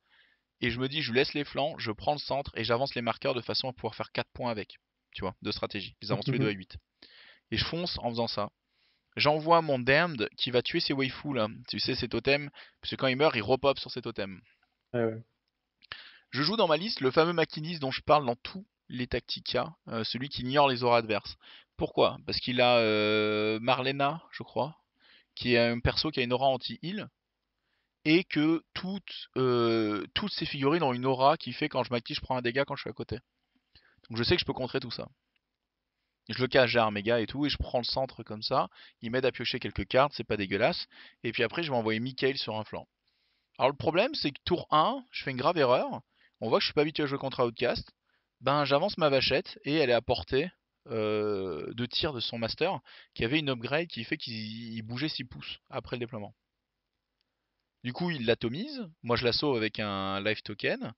Et je me dis je lui laisse les flancs, je prends le centre et j'avance les marqueurs de façon à pouvoir faire 4 points avec. tu vois, de stratégie. Je les avance tous les deux à Mhm. 8. Et je fonce en faisant ça. J'envoie mon Damned qui va tuer ces waifus là. Tu sais, ces totems. Parce que quand il meurt, il repop sur ces totems. Ouais, ouais. Je joue dans ma liste le fameux maquiniste dont je parle dans tous les Tactica, celui qui ignore les auras adverses. Pourquoi? Parce qu'il a Marlena, je crois, qui est un perso qui a une aura anti-heal, et que toutes ces figurines ont une aura qui fait quand je m'active, je prends un dégât quand je suis à côté. Donc je sais que je peux contrer tout ça. Je le cache, j'ai un méga et tout, et je prends le centre comme ça. Il m'aide à piocher quelques cartes, c'est pas dégueulasse. Et puis après, je vais envoyer Mikael sur un flanc. Alors le problème, c'est que tour 1, je fais une grave erreur. On voit que je suis pas habitué à jouer contre Outcast. Ben, j'avance ma vachette et elle est à portée de tir de son master qui avait une upgrade qui fait qu'il bougeait 6 pouces après le déploiement. Du coup, il l'atomise. Moi, je la sauve avec un life token.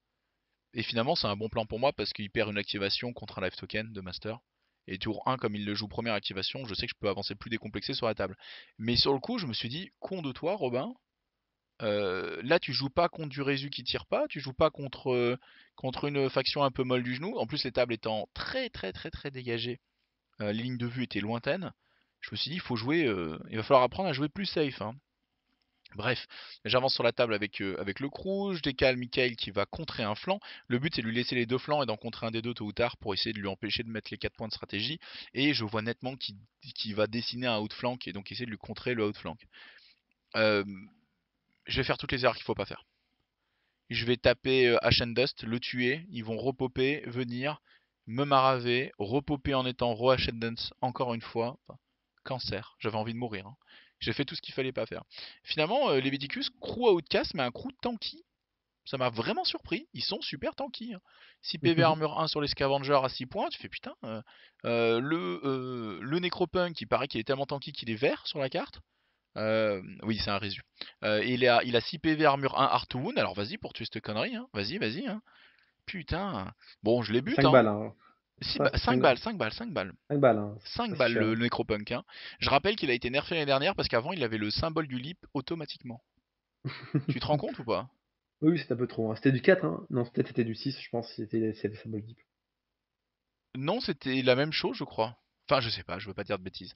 Et finalement, c'est un bon plan pour moi parce qu'il perd une activation contre un life token de master. Et tour 1, comme il le joue première activation, je sais que je peux avancer plus décomplexé sur la table. Mais sur le coup, je me suis dit, con de toi, Robin, là, tu joues pas contre du Résu qui tire pas, tu joues pas contre une faction un peu molle du genou. En plus, les tables étant très très très très dégagées, les lignes de vue étaient lointaines. Je me suis dit, il faut jouer, il va falloir apprendre à jouer plus safe, hein. Bref, j'avance sur la table avec le crew, je décale Michael qui va contrer un flanc. Le but c'est de lui laisser les deux flancs et d'en contrer un des deux tôt ou tard pour essayer de lui empêcher de mettre les 4 points de stratégie. Et je vois nettement qu'il va dessiner un outflank et donc essayer de lui contrer le outflank. Euh, je vais faire toutes les erreurs qu'il faut pas faire. Je vais taper Ashen Dust, le tuer, ils vont repoper, venir, me maraver, repoper en étant Ashen Dust encore une fois. Enfin, cancer, j'avais envie de mourir, hein. J'ai fait tout ce qu'il fallait pas faire. Finalement, Leviticus, crew outcast, mais un crew tanky. Ça m'a vraiment surpris, ils sont super tanky, hein. 6 PV armure 1 sur les scavengers à 6 points, tu fais putain. Le Necropunk, il paraît qu'il est tellement tanky qu'il est vert sur la carte. Oui, c'est un résu. Il a 6 PV armure 1 Art to Wound. Alors vas-y pour tuer cette connerie, hein. Vas-y, vas-y, hein. Putain. Bon, je les bute, 5 hein. balles, hein. 5 balles, 5 balles, 5 balles. 5 balles, hein. 5 Ça, c'est balles cher, le hein. Necropunk, hein. Je rappelle qu'il a été nerfé l'année dernière parce qu'avant il avait le symbole du leap automatiquement. Tu te rends compte ou pas? Oui, oui, c'était un peu trop, hein. C'était du 4, hein. Non, peut-être c'était du 6, je pense, c'est le symbole deep. Non, c'était la même chose, je crois. Enfin, je sais pas, je veux pas dire de bêtises.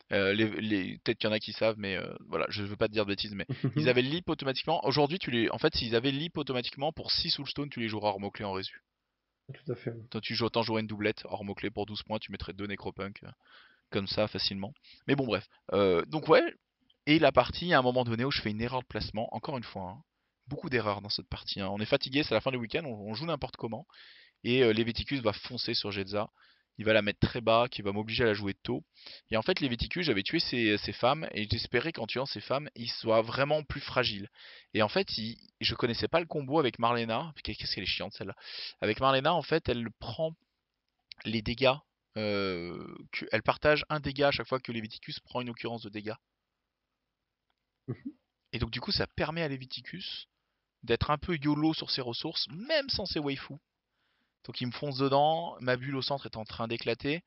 Peut-être qu'il y en a qui savent, mais voilà, je veux pas te dire de bêtises, mais ils avaient le leap automatiquement. Aujourd'hui, en fait, s'ils avaient le leap automatiquement pour 6 soulstone, tu les joueras hors mot-clé en résu. Tout à fait. Toi, autant jouer une doublette hors mot-clé pour 12 points, tu mettrais 2 Necropunk comme ça facilement. Mais bon, bref. Donc, ouais. Et la partie, à un moment donné où je fais une erreur de placement, encore une fois, hein. Beaucoup d'erreurs dans cette partie, hein. On est fatigué, c'est la fin du week-end, on joue n'importe comment. Et Leviticus va foncer sur Jetza. Il va la mettre très bas, qui va m'obliger à la jouer tôt. Et en fait, Leviticus, j'avais tué ses femmes, et j'espérais qu'en tuant ses femmes, il soit vraiment plus fragile. Et en fait, je connaissais pas le combo avec Marlena. Qu'est-ce qu'elle est chiante celle-là. Avec Marlena, en fait, elle prend les dégâts. Elle partage un dégât à chaque fois que Leviticus prend une occurrence de dégâts. Et donc du coup, ça permet à Leviticus d'être un peu YOLO sur ses ressources, même sans ses waifus. Donc il me fonce dedans, ma bulle au centre est en train d'éclater.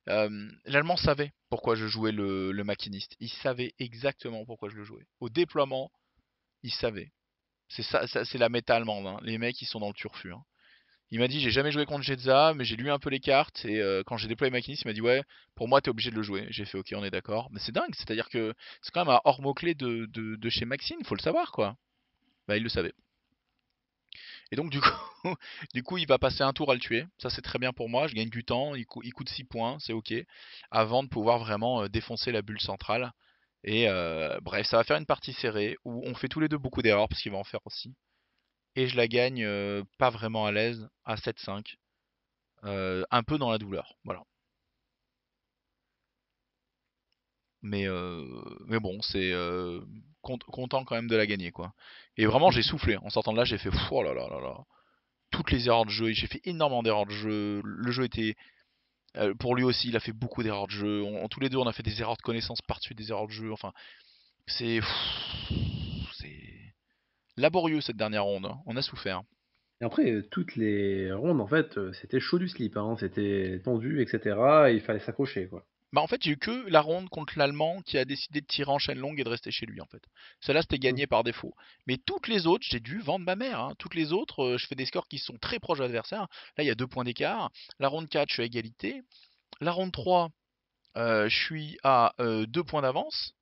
L'Allemand savait pourquoi je jouais le maquiniste. Il savait exactement pourquoi je le jouais. Au déploiement, il savait. C'est ça, c'est la méta allemande, hein. Les mecs, ils sont dans le turfu, hein. Il m'a dit, j'ai jamais joué contre Jetza, mais j'ai lu un peu les cartes, et quand j'ai déployé maquiniste, il m'a dit, ouais, pour moi, t'es obligé de le jouer. J'ai fait, ok, on est d'accord. Mais c'est dingue, c'est-à-dire que c'est quand même un hors mot-clé de chez Maxine, faut le savoir, quoi. Bah, il le savait. Et donc, du coup, du coup, il va passer un tour à le tuer. Ça, c'est très bien pour moi. Je gagne du temps. Il coûte 6 points, c'est ok. Avant de pouvoir vraiment défoncer la bulle centrale. Et bref, ça va faire une partie serrée où on fait tous les deux beaucoup d'erreurs parce qu'il va en faire aussi. Et je la gagne pas vraiment à l'aise à 7-5. Un peu dans la douleur. Voilà. Mais bon, c'est content quand même de la gagner, quoi. Et vraiment, j'ai soufflé. En sortant de là, j'ai fait oh là là là là. Toutes les erreurs de jeu. J'ai fait énormément d'erreurs de jeu. Le jeu était pour lui aussi, il a fait beaucoup d'erreurs de jeu. Tous les deux, on a fait des erreurs de connaissance par-dessus des erreurs de jeu. Enfin, c'est laborieux cette dernière ronde, hein. On a souffert. Et après, toutes les rondes, en fait, c'était chaud du slip, hein. C'était tendu, etc. Et il fallait s'accrocher, quoi. Bah en fait, j'ai eu que la ronde contre l'Allemand qui a décidé de tirer en chaîne longue et de rester chez lui en fait. Celle-là, c'était Hmm. gagné par défaut. Mais toutes les autres, j'ai dû vendre ma mère, hein. Toutes les autres, je fais des scores qui sont très proches de l'adversaire. Là, il y a 2 points d'écart. La ronde 4, je suis à égalité. La ronde 3, je suis à 2 points d'avance.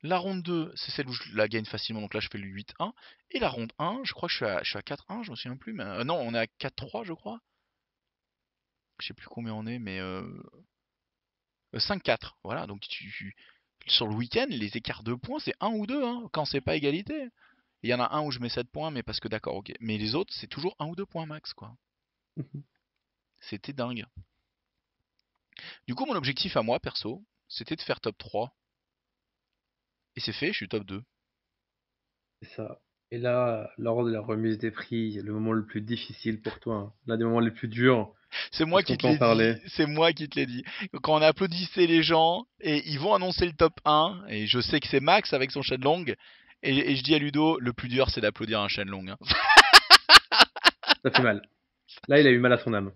La ronde 2, c'est celle où je la gagne facilement, donc là je fais le 8-1. Et la ronde 1, je crois que je suis à 4-1, je me souviens plus. Mais, non, on est à 4-3, je crois. Je sais plus combien on est, mais 5-4. Voilà, donc sur le week-end, les écarts de points, c'est un ou deux, hein, quand c'est pas égalité. Il y en a un où je mets 7 points, mais parce que d'accord, ok. Mais les autres, c'est toujours un ou deux points max, quoi. C'était dingue. Du coup, mon objectif à moi, perso, c'était de faire top 3. Et c'est fait, je suis top 2. C'est ça. Et là, lors de la remise des prix, le moment le plus difficile pour toi, hein, l'un des moments les plus durs, C'est moi est-ce qui qu'on te peut en l'ai dit, parler? c'est moi qui te l'ai dit. Quand on applaudissait les gens, et ils vont annoncer le top 1, et je sais que c'est Max avec son Shenlong, et je dis à Ludo, le plus dur c'est d'applaudir un Shenlong, hein. Ça fait mal. Là, il a eu mal à son âme.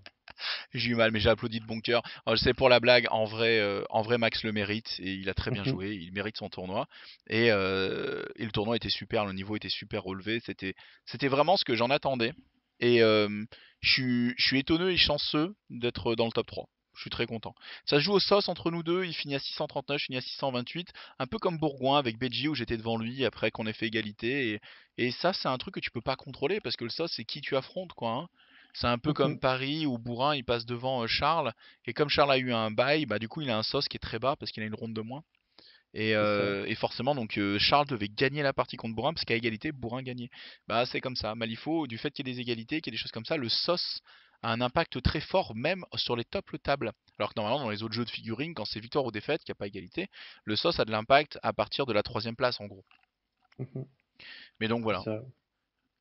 J'ai eu mal, mais j'ai applaudi de bon cœur. Alors, c'est pour la blague, en vrai, Max le mérite et il a très bien Mhm. joué. Il mérite son tournoi et le tournoi était super, le niveau était super relevé. C'était vraiment ce que j'en attendais. Et je suis étonné et chanceux d'être dans le top 3. Je suis très content. Ça se joue au sauce entre nous deux. Il finit à 639, je finis à 628. Un peu comme Bourgoin avec Beji où j'étais devant lui après qu'on ait fait égalité. Et ça, c'est un truc que tu peux pas contrôler parce que le sauce, c'est qui tu affrontes, quoi, hein. C'est un peu comme Mhm. Paris où Bourrin il passe devant Charles et comme Charles a eu un bail, bah du coup il a un sauce qui est très bas parce qu'il a une ronde de moins C'est ça. et forcément donc Charles devait gagner la partie contre Bourrin parce qu'à égalité Bourrin gagnait. Bah c'est comme ça. Malifaux du fait qu'il y ait des égalités, qu'il y ait des choses comme ça, le sauce a un impact très fort même sur les top tables. Alors que normalement dans les autres jeux de figurines quand c'est victoire ou défaite qu'il n'y a pas égalité, le sauce a de l'impact à partir de la troisième place en gros. Mhm. Mais donc C'est voilà. ça.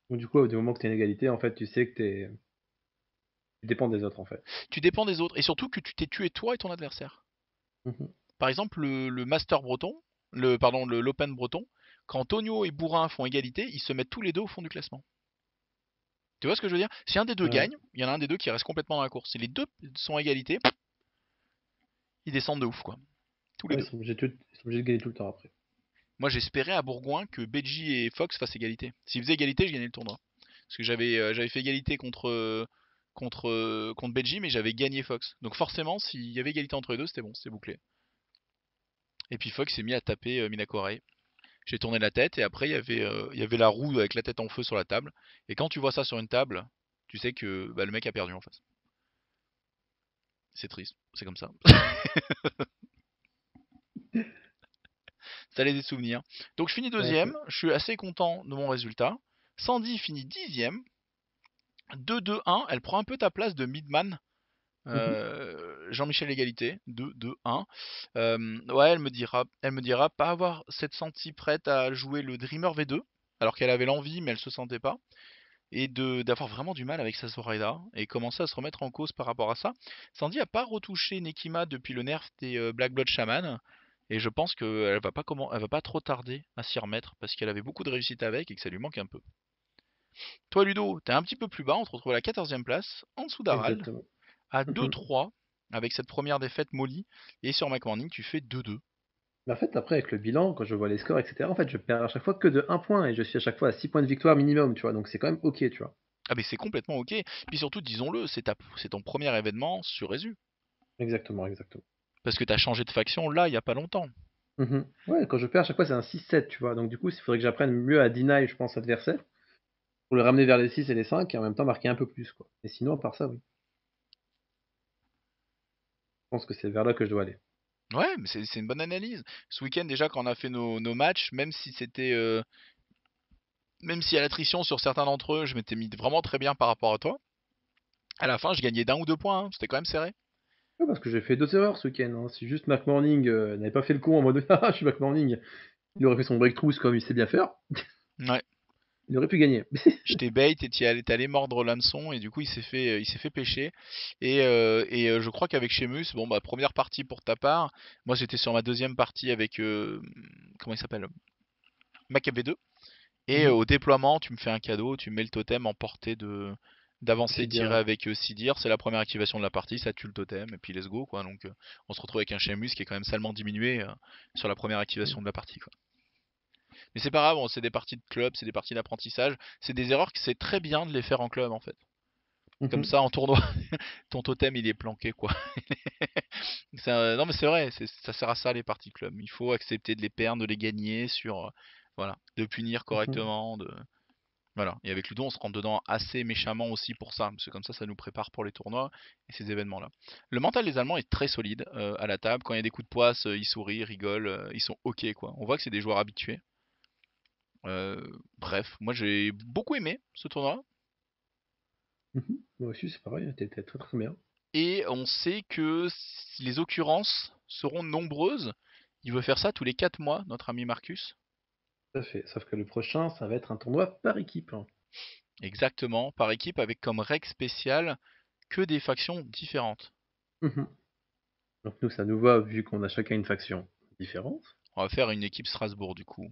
Donc, du coup, du moment que tu as une égalité, en fait, tu sais que tu dépends des autres, en fait. Tu dépends des autres et surtout que tu t'es tué toi et ton adversaire. Mhm. Par exemple, le Master breton, l'Open breton, quand Tonio et Bourrin font égalité, ils se mettent tous les deux au fond du classement. Tu vois ce que je veux dire? Si un des deux Ouais. gagne, il y en a un des deux qui reste complètement dans la course. Si les deux sont à égalité, ils descendent de ouf, quoi. Tous les Ouais, deux. ils sont obligés de gagner tout le temps après. Moi, j'espérais à Bourgoin que Beji et Fox fassent égalité. S'ils faisaient égalité, je gagnais le tournoi. Parce que j'avais fait égalité contre Beji, mais j'avais gagné Fox. Donc forcément, s'il y avait égalité entre les deux, c'était bon, c'était bouclé. Et puis Fox s'est mis à taper Minakorei. J'ai tourné la tête et après il y avait la roue avec la tête en feu sur la table. Et quand tu vois ça sur une table, tu sais que bah, le mec a perdu en face. C'est triste, c'est comme ça. Ça laisse des souvenirs. Donc je finis Ouais, deuxième, je suis assez content de mon résultat. Sandy finit dixième. 2-2-1, elle prend un peu ta place de Midman. mhm. Jean-Michel Égalité, 2-2-1. Ouais, elle me dira pas avoir cette sentie prête à jouer le Dreamer V2, alors qu'elle avait l'envie, mais elle se sentait pas. Et d'avoir vraiment du mal avec sa Zoraida et commencer à se remettre en cause par rapport à ça. Sandy a pas retouché Nekima depuis le nerf des Black Blood Shaman et je pense elle va pas trop tarder à s'y remettre parce qu'elle avait beaucoup de réussite avec et que ça lui manque un peu. Toi Ludo, t'es un petit peu plus bas, on te retrouve à la 14e place, en dessous d'Aral, Exactement. à Mhm. 2-3 avec cette première défaite Molly et sur McMorning tu fais 2-2. Mais en fait, après, avec le bilan, quand je vois les scores, etc., en fait, je perds à chaque fois que de 1 point et je suis à chaque fois à 6 points de victoire minimum, tu vois. Donc c'est quand même ok, tu vois. Ah mais c'est complètement ok. Puis surtout disons-le, c'est ton premier événement sur Esu. Exactement, exactement. Parce que t'as changé de faction là il y a pas longtemps. Mhm. Ouais, quand je perds, à chaque fois, c'est un 6-7, tu vois. Donc du coup, il faudrait que j'apprenne mieux à deny, je pense, l'adversaire, pour le ramener vers les 6 et les 5 et en même temps marquer un peu plus, quoi. Et sinon, à part ça, oui. Je pense que c'est vers là que je dois aller. Ouais, mais c'est une bonne analyse. Ce week-end déjà quand on a fait nos matchs, même si à l'attrition sur certains d'entre eux, je m'étais mis vraiment très bien par rapport à toi. À la fin, je gagnais d'un ou deux points, hein. C'était quand même serré. Ouais, parce que j'ai fait 2 erreurs ce week-end, hein. Si juste McMorning n'avait pas fait le con en mode ah, je suis McMorning, il aurait fait son breakthrough comme il sait bien faire, Ouais. il aurait pu gagner. Je t'ai bait et t'es allé mordre l'hameçon et du coup il s'est fait pêcher. Je crois qu'avec Sheamus, bon bah première partie pour ta part. Moi j'étais sur ma deuxième partie avec comment il s'appelle? Mac V2. Et Mhm. au déploiement, tu me fais un cadeau, tu mets le totem en portée de d'avancer, tirer Sidir. avec Sidir, c'est la première activation de la partie, ça tue le totem, et puis let's go, quoi. Donc on se retrouve avec un Sheamus qui est quand même salement diminué sur la première activation de la partie, quoi. Mais c'est pas grave, c'est des parties de club, c'est des parties d'apprentissage, c'est des erreurs que c'est très bien de les faire en club, en fait. Comme Mhm. ça, en tournoi, ton totem, il est planqué, quoi. Non, mais c'est vrai, ça sert à ça, les parties club. Il faut accepter de les perdre, de les gagner voilà, de punir Mhm. correctement, voilà. Et avec Ludo, on se rentre dedans assez méchamment aussi pour ça, parce que comme ça nous prépare pour les tournois et ces événements-là. Le mental des Allemands est très solide à la table. Quand il y a des coups de poisse, ils sourient, ils rigolent, ils sont ok, quoi. On voit que c'est des joueurs habitués. Euh, Bref, moi j'ai beaucoup aimé ce tournoi. Mhm. Moi aussi, c'est pareil, t'étais très très bien. Et on sait que les occurrences seront nombreuses. Il veut faire ça tous les 4 mois, notre ami Marcus. Tout à fait. Sauf que le prochain, ça va être un tournoi par équipe, hein. Exactement, par équipe avec comme règle spéciale que des factions différentes. Mhm. Donc nous, ça nous va vu qu'on a chacun une faction différente. On va faire une équipe Strasbourg du coup,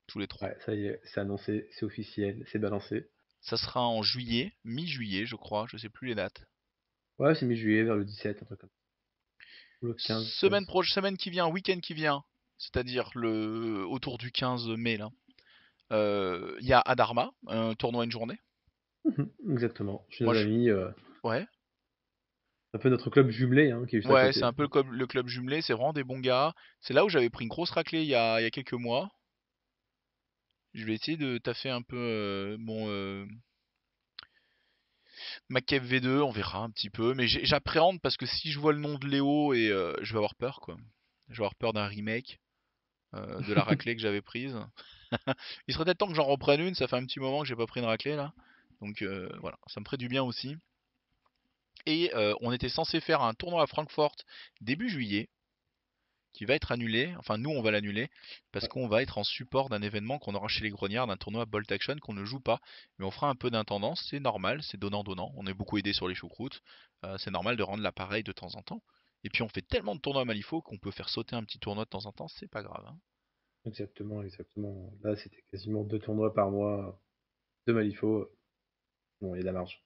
tous les trois. Ouais, ça y est, c'est annoncé, c'est officiel, c'est balancé. Ça sera en juillet, mi-juillet je crois, je sais plus les dates. Ouais, c'est mi-juillet, vers le 17, un truc comme ça. Ou le 15, 16. Semaine qui vient, week-end qui vient, c'est-à-dire autour du 15 mai là. Il y a Adarma, un tournoi une journée. Mhm, exactement. Chez Moi nos je, amis, ouais, un peu notre club jumelé, hein, qui est juste à ouais, c'est côté. un peu comme le club jumelé, c'est vraiment des bons gars. C'est là où j'avais pris une grosse raclée il y a quelques mois. Je vais essayer de taffer un peu mon ma cape V2, on verra un petit peu, mais j'appréhende parce que si je vois le nom de Léo et je vais avoir peur quoi. Je vais avoir peur d'un remake de la raclée que j'avais prise. Il serait peut-être temps que j'en reprenne une, ça fait un petit moment que j'ai pas pris une raclée là. Donc voilà, ça me ferait du bien aussi. Et on était censé faire un tournoi à Francfort début juillet, qui va être annulé. Enfin, nous, on va l'annuler parce qu'on va être en support d'un événement qu'on aura chez les Grognards, d'un tournoi Bolt Action qu'on ne joue pas. Mais on fera un peu d'intendance, c'est normal, c'est donnant-donnant. On est beaucoup aidé sur les choucroutes. C'est normal de rendre l'appareil de temps en temps. Et puis on fait tellement de tournois à Malifaux qu'on peut faire sauter un petit tournoi de temps en temps, c'est pas grave, hein. Exactement, exactement. Là, c'était quasiment 2 tournois par mois de Malifaux. Bon, il y a de la marge.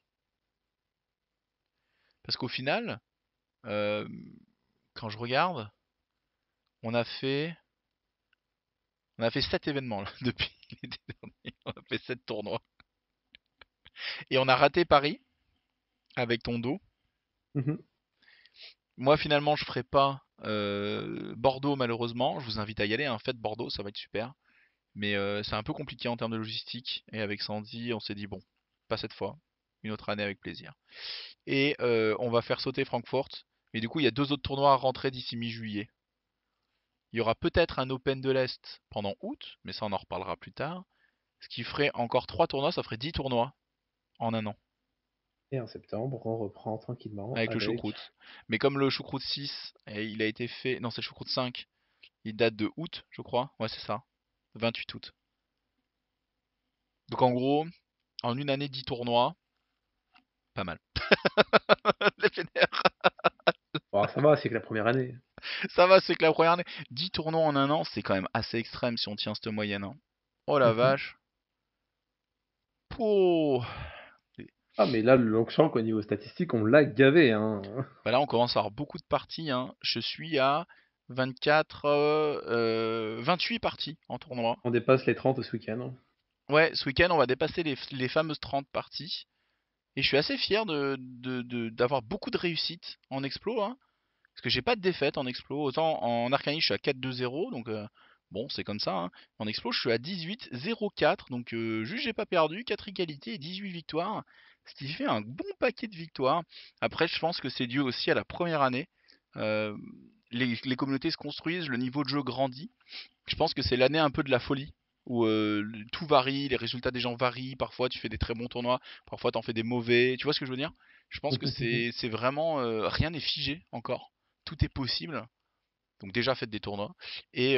Parce qu'au final, euh, quand je regarde, on a fait, on a fait 7 événements là, depuis l'été dernier. On a fait 7 tournois. Et on a raté Paris avec ton dos. Mhm. Moi, finalement, je ferai pas Bordeaux, malheureusement. Je vous invite à y aller, hein. Faites Bordeaux, ça va être super. Mais c'est un peu compliqué en termes de logistique. Et avec Sandy, on s'est dit, bon, pas cette fois. Une autre année avec plaisir. Et on va faire sauter Francfort. Et du coup, il y a 2 autres tournois à rentrer d'ici mi-juillet. Il y aura peut-être un Open de l'Est pendant août, mais ça, on en reparlera plus tard. Ce qui ferait encore 3 tournois, ça ferait 10 tournois en un an. Et en septembre, on reprend tranquillement Avec le avec. choucroute. Mais comme le choucroute 6, il a été fait. Non, c'est le choucroute 5. Il date de août, je crois. Ouais, c'est ça. 28 août. Donc en gros, en une année, 10 tournois. Pas mal. Les vénères. Bon, ça va, c'est que la première année. Ça va, c'est que la première année. 10 tournois en un an, c'est quand même assez extrême si on tient cette moyenne, hein. Oh la Mhm. vache. Pouh. Ah, mais là, le Longchamp, au niveau statistique, on l'a gavé, hein. Bah là, on commence à avoir beaucoup de parties, hein. Je suis à 24, 28 parties en tournoi. On dépasse les 30 ce week-end. Ouais, ce week-end, on va dépasser les fameuses 30 parties. Et je suis assez fier d'avoir beaucoup de réussite en explo, hein. Parce que j'ai pas de défaite en explo. Autant en Arcanie, je suis à 4-2-0, donc bon, c'est comme ça, hein. En explo, je suis à 18-0-4, donc juste j'ai pas perdu, 4 égalités et 18 victoires. Ce qui fait un bon paquet de victoires. Après, je pense que c'est dû aussi à la première année. Euh, les communautés se construisent, le niveau de jeu grandit. Je pense que c'est l'année un peu de la folie, où tout varie, les résultats des gens varient. Parfois, tu fais des très bons tournois, parfois, t'en fais des mauvais. Tu vois ce que je veux dire? Je pense que c'est vraiment rien n'est figé encore. Tout est possible. Donc déjà faites des tournois. Et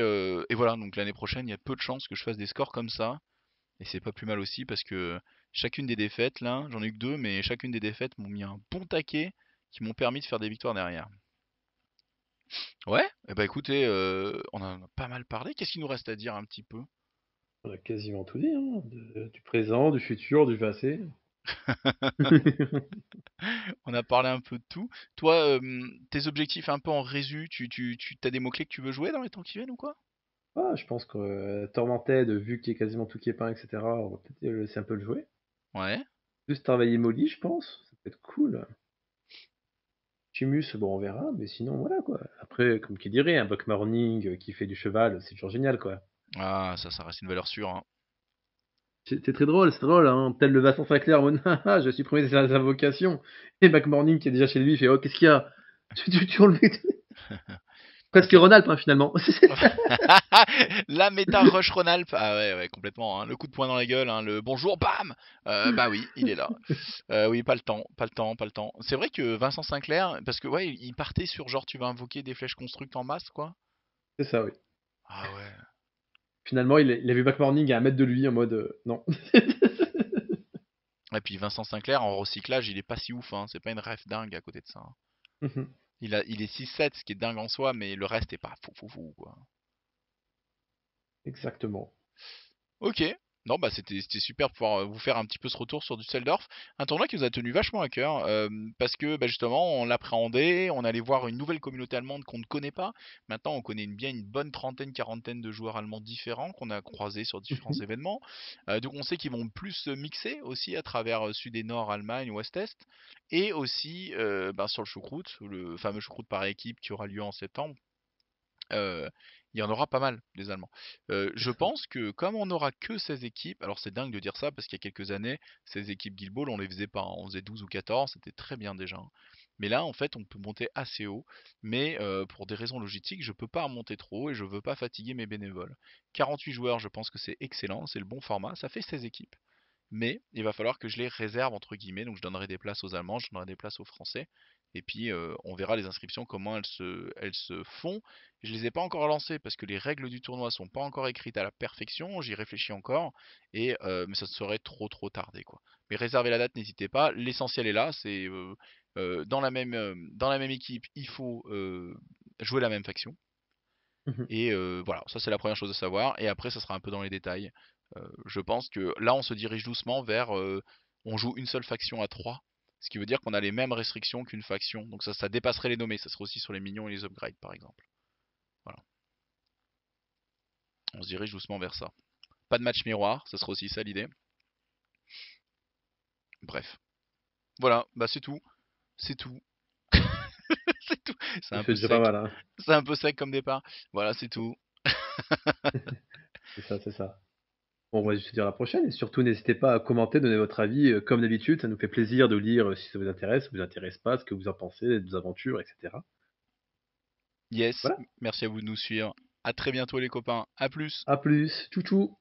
voilà, donc l'année prochaine, il y a peu de chances que je fasse des scores comme ça. Et c'est pas plus mal aussi parce que chacune des défaites, là, j'en ai eu que 2, mais chacune des défaites m'ont mis un bon taquet qui m'ont permis de faire des victoires derrière. Ouais, et bah écoutez, on en a pas mal parlé. Qu'est-ce qu'il nous reste à dire un petit peu? On a quasiment tout dit, hein. Du présent, du futur, du passé. On a parlé un peu de tout. Toi, tes objectifs un peu en résu, tu t'as des mots-clés que tu veux jouer dans les temps qui viennent ou quoi? Ah, je pense que Tormented, vu qu'il y a quasiment tout qui est peint, etc., on va peut-être laisser un peu le jouer. Ouais. Plus travailler Molly, je pense, ça peut être cool. Chimus, bon, on verra, mais sinon, voilà, quoi. Après, comme qui dirait, un Buck Morning qui fait du cheval, c'est toujours génial, quoi. Ah, ça reste une valeur sûre, hein. C'est très drôle, c'est drôle, hein. Tel le Vincent Sinclair, en mode, ah, ah, je suis premier de sa vocation. Et Buck Morning, qui est déjà chez lui, il fait, oh, qu'est-ce qu'il y a? Tu enlevé presque Ok. Ronald, hein, finalement. La méta Rush Ronalp. Ah ouais, ouais, complètement, hein. Le coup de poing dans la gueule, hein, le bonjour, bam! Bah oui, il est là. Oui, pas le temps, pas le temps, pas le temps. C'est vrai que Vincent Sinclair, parce que ouais, il partait sur genre tu vas invoquer des flèches construites en masse, quoi. C'est ça, oui. Ah ouais. Finalement, il a vu Buck Morning à 1 mètre de lui, en mode, non. Et puis Vincent Sinclair en recyclage, il est pas si ouf, hein. C'est pas une ref dingue à côté de ça, hein. Il est 6-7, ce qui est dingue en soi, mais le reste est pas fou fou fou, quoi. Exactement. Ok. Non, bah c'était super de pouvoir vous faire un petit peu ce retour sur Düsseldorf. Un tournoi qui nous a tenu vachement à cœur, parce que bah, justement, on l'appréhendait, on allait voir une nouvelle communauté allemande qu'on ne connaît pas. Maintenant, on connaît bien une bonne trentaine, quarantaine de joueurs allemands différents qu'on a croisés sur différents événements. Donc on sait qu'ils vont plus se mixer aussi à travers Sud et Nord, Allemagne, Ouest-Est. Et aussi bah, sur le choucroute, le fameux choucroute par équipe qui aura lieu en septembre. Heu, il y en aura pas mal des Allemands. C'est Je ça. pense que comme on n'aura que 16 équipes, alors c'est dingue de dire ça parce qu'il y a quelques années, 16 équipes Guild Ball, on les faisait pas, hein. On faisait 12 ou 14, c'était très bien déjà, hein. Mais là, en fait, on peut monter assez haut, mais pour des raisons logistiques, je peux pas monter trop haut et je veux pas fatiguer mes bénévoles. 48 joueurs, je pense que c'est excellent, c'est le bon format, ça fait 16 équipes. Mais il va falloir que je les réserve entre guillemets, donc je donnerai des places aux Allemands, je donnerai des places aux Français, et puis on verra les inscriptions comment elles se font. Je les ai pas encore lancées parce que les règles du tournoi sont pas encore écrites à la perfection, j'y réfléchis encore, et mais ça serait trop tardé quoi. Mais réservez la date, n'hésitez pas. L'essentiel est là, c'est dans la même équipe, il faut jouer la même faction. Et voilà, ça c'est la première chose à savoir. Et après, ça sera un peu dans les détails. Je pense que là, on se dirige doucement vers. On joue une seule faction à 3. Ce qui veut dire qu'on a les mêmes restrictions qu'une faction. Donc ça dépasserait les nommés. Ça serait aussi sur les minions et les upgrades, par exemple. Voilà. On se dirige doucement vers ça. Pas de match miroir, ça sera aussi ça l'idée. Bref. Voilà, bah c'est tout. C'est tout. C'est tout. C'est Ça un fait peu déjà pas sec. mal, hein. C'est un peu sec comme départ. Voilà, c'est tout. C'est ça, c'est ça. Bon, on va se dire à la prochaine et surtout n'hésitez pas à commenter, donner votre avis, comme d'habitude, ça nous fait plaisir de lire, si ça vous intéresse pas, ce que vous en pensez de nos aventures et cetera. Yes, Voilà, merci à vous de nous suivre. À très bientôt les copains. À plus. à plus, tchou tchou.